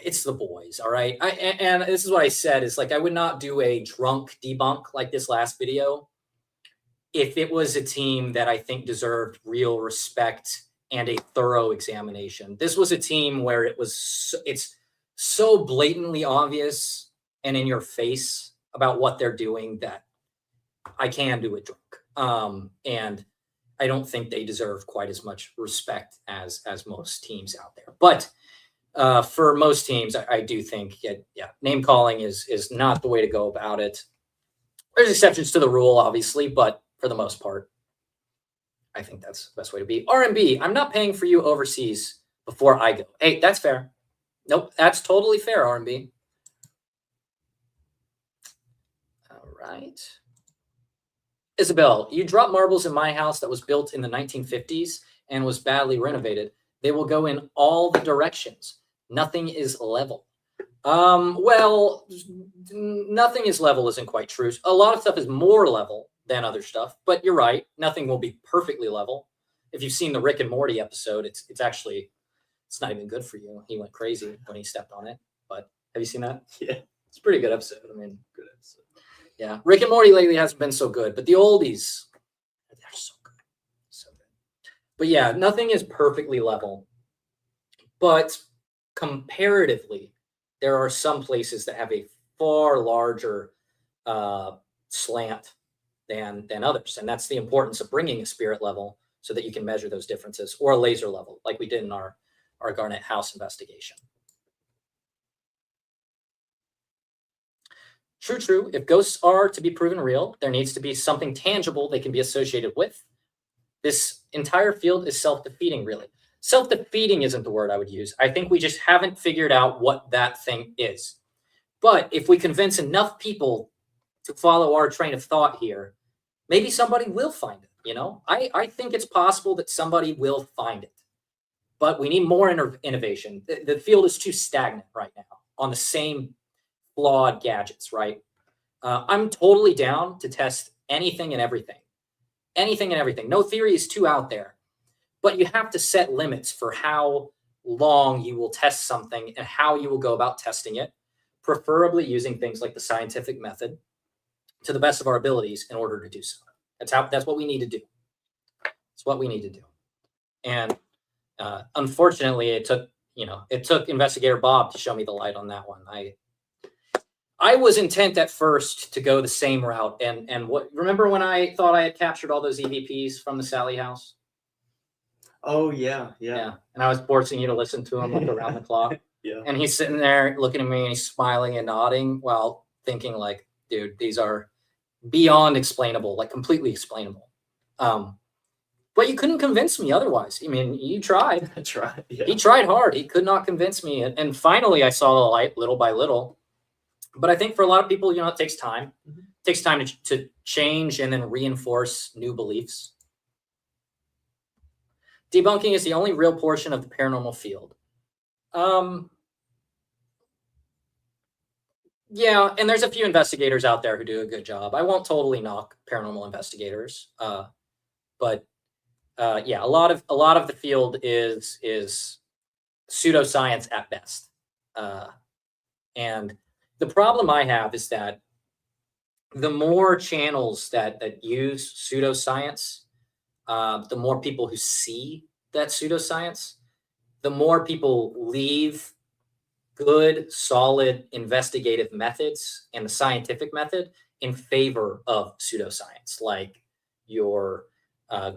it's the boys, all right? And this is what I said, is like I would not do a drunk debunk like this last video if it was a team that I think deserved real respect and a thorough examination. This was a team where it's so blatantly obvious and in your face about what they're doing that I can do it drunk. And I don't think they deserve quite as much respect as most teams out there. But for most teams, I do think, name calling is not the way to go about it. There's exceptions to the rule, obviously, but for the most part, I think that's the best way to be. RMB, I'm not paying for you overseas before I go. Hey, that's fair. Nope, that's totally fair, RMB. All right. Isabel, you drop marbles in my house that was built in the 1950s and was badly renovated. They will go in all the directions. Nothing is level. Well, nothing is level isn't quite true. A lot of stuff is more level than other stuff, but you're right. Nothing will be perfectly level. If you've seen the Rick and Morty episode, it's not even good for you. He went crazy when he stepped on it. But have you seen that? Yeah, it's a pretty good episode. I mean, good episode. Yeah, Rick and Morty lately hasn't been so good, but the oldies, they're so good, so good. But yeah, nothing is perfectly level, but comparatively, there are some places that have a far larger slant than others. And that's the importance of bringing a spirit level so that you can measure those differences, or a laser level like we did in our Garnet House investigation. True. If ghosts are to be proven real, there needs to be something tangible they can be associated with. This entire field is self-defeating, really. Self-defeating isn't the word I would use. I think we just haven't figured out what that thing is. But if we convince enough people to follow our train of thought here, maybe somebody will find it, you know? I think it's possible that somebody will find it. But we need more innovation. The field is too stagnant right now on the same flawed gadgets, right? I'm totally down to test anything and everything. Anything and everything. No theory is too out there. But you have to set limits for how long you will test something and how you will go about testing it, preferably using things like the scientific method to the best of our abilities in order to do so. That's what we need to do. It's what we need to do. And unfortunately, it took Investigator Bob to show me the light on that one. I was intent at first to go the same route. And remember when I thought I had captured all those EVPs from the Sally house? Oh, yeah. And I was forcing you to listen to him like around the clock. Yeah. And he's sitting there looking at me and he's smiling and nodding while thinking like, dude, these are beyond explainable, like completely explainable. But you couldn't convince me otherwise. I mean, you tried. I tried. Yeah. He tried hard. He could not convince me. And finally, I saw the light little by little. But I think for a lot of people, it takes time. Mm-hmm. It takes time to change and then reinforce new beliefs. Debunking is the only real portion of the paranormal field. Yeah, and there's a few investigators out there who do a good job. I won't totally knock paranormal investigators, but yeah, a lot of the field is pseudoscience at best. And the problem I have is that the more channels that use pseudoscience, the more people who see that pseudoscience, the more people leave good, solid investigative methods and the scientific method in favor of pseudoscience, like your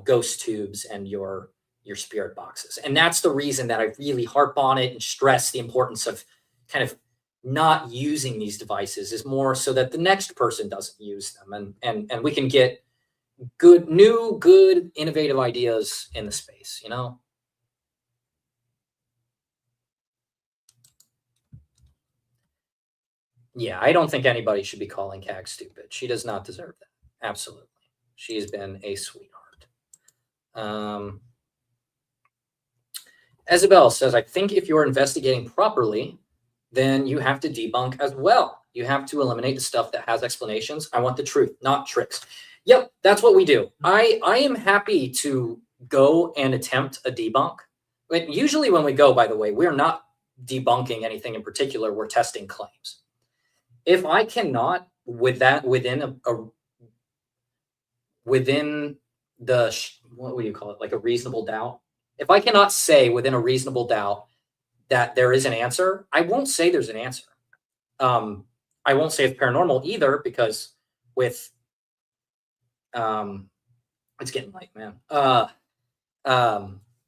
ghost tubes and your spirit boxes. And that's the reason that I really harp on it and stress the importance of kind of not using these devices, is more so that the next person doesn't use them, and we can get good, innovative ideas in the space, you know? Yeah, I don't think anybody should be calling Cag stupid. She does not deserve that. Absolutely. She's been a sweetheart. Isabel says, I think if you're investigating properly, then you have to debunk as well. You have to eliminate the stuff that has explanations. I want the truth, not tricks. Yep, that's what we do. I am happy to go and attempt a debunk. But usually when we go, by the way, we're not debunking anything in particular. We're testing claims. If I cannot, with that, within the, what would you call it? Like a reasonable doubt. If I cannot say within a reasonable doubt that there is an answer, I won't say there's an answer. I won't say it's paranormal either, because with, it's getting late, man.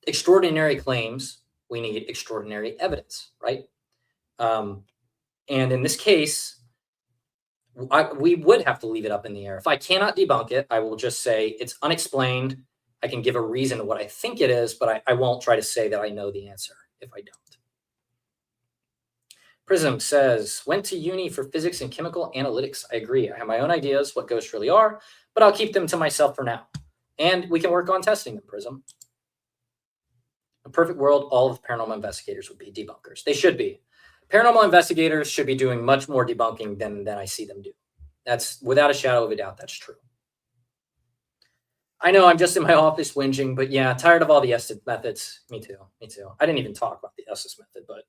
Extraordinary claims, we need extraordinary evidence, right? And in this case, we would have to leave it up in the air. If I cannot debunk it, I will just say it's unexplained. I can give a reason to what I think it is, but I won't try to say that I know the answer if I don't. Prism says, went to uni for physics and chemical analytics. I agree. I have my own ideas what ghosts really are, but I'll keep them to myself for now. And we can work on testing them, Prism. In a perfect world, all of the paranormal investigators would be debunkers. They should be. Paranormal investigators should be doing much more debunking than I see them do. That's, without a shadow of a doubt, that's true. I know I'm just in my office whinging, but yeah, tired of all the Estes methods. Me too. I didn't even talk about the Estes method, but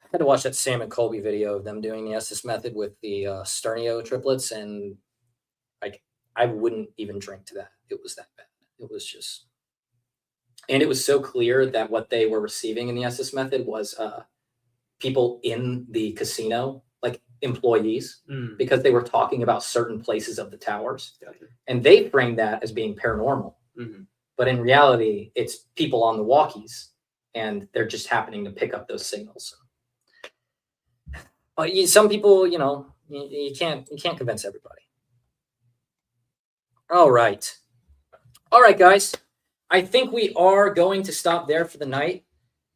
I had to watch that Sam and Colby video of them doing the Estes method with the Sternio triplets, and I wouldn't even drink to that. It was that bad. It was just, and it was so clear that what they were receiving in the Estes method was people in the casino, like employees, because they were talking about certain places of the towers. Gotcha. And they framed that as being paranormal. But in reality, it's people on the walkies, and they're just happening to pick up those signals. But some people, you know, you can't convince everybody. All right, guys. I think we are going to stop there for the night.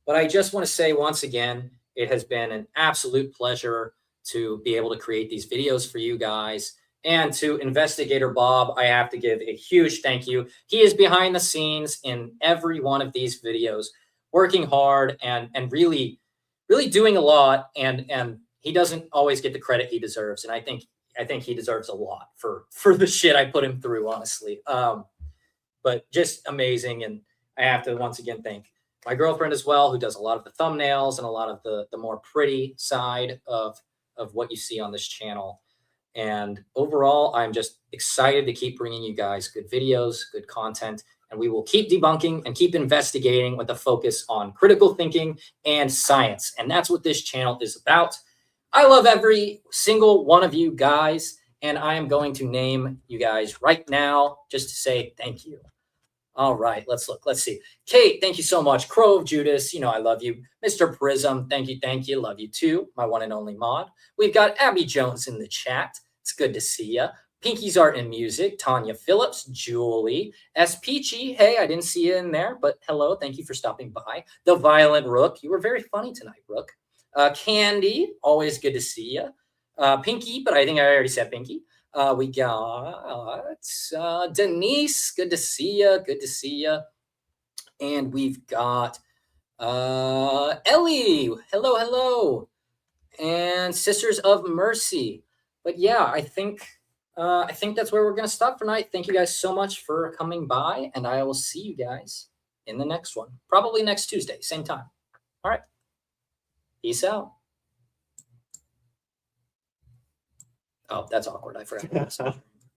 But I just want to say once again, it has been an absolute pleasure to be able to create these videos for you guys. And to Investigator Bob, I have to give a huge thank you. He is behind the scenes in every one of these videos, working hard and really, really doing a lot. And he doesn't always get the credit he deserves. And I think he deserves a lot for the shit I put him through, honestly. But just amazing. And I have to once again thank my girlfriend as well, who does a lot of the thumbnails and a lot of the more pretty side of what you see on this channel. And overall, I'm just excited to keep bringing you guys good videos, good content, and we will keep debunking and keep investigating with a focus on critical thinking and science. And that's what this channel is about. I love every single one of you guys, and I am going to name you guys right now just to say thank you. All right, let's look. Let's see. Kate, thank you so much. Crow of Judas, you know I love you. Mr. Prism, thank you. Love you too. My one and only mod. We've got Abby Jones in the chat. It's good to see you. Pinky's Art and Music, Tanya Phillips, Julie, S. Peachy. Hey, I didn't see you in there, but hello. Thank you for stopping by. The Violent Rook. You were very funny tonight, Rook. Candy, always good to see you. Pinky, but I think I already said Pinky. We got Denise. Good to see you. And we've got Ellie. Hello. And Sisters of Mercy. But yeah, I think that's where we're going to stop for tonight. Thank you guys so much for coming by, and I will see you guys in the next one. Probably next Tuesday, same time. All right. Peace out. Oh, that's awkward. I forgot.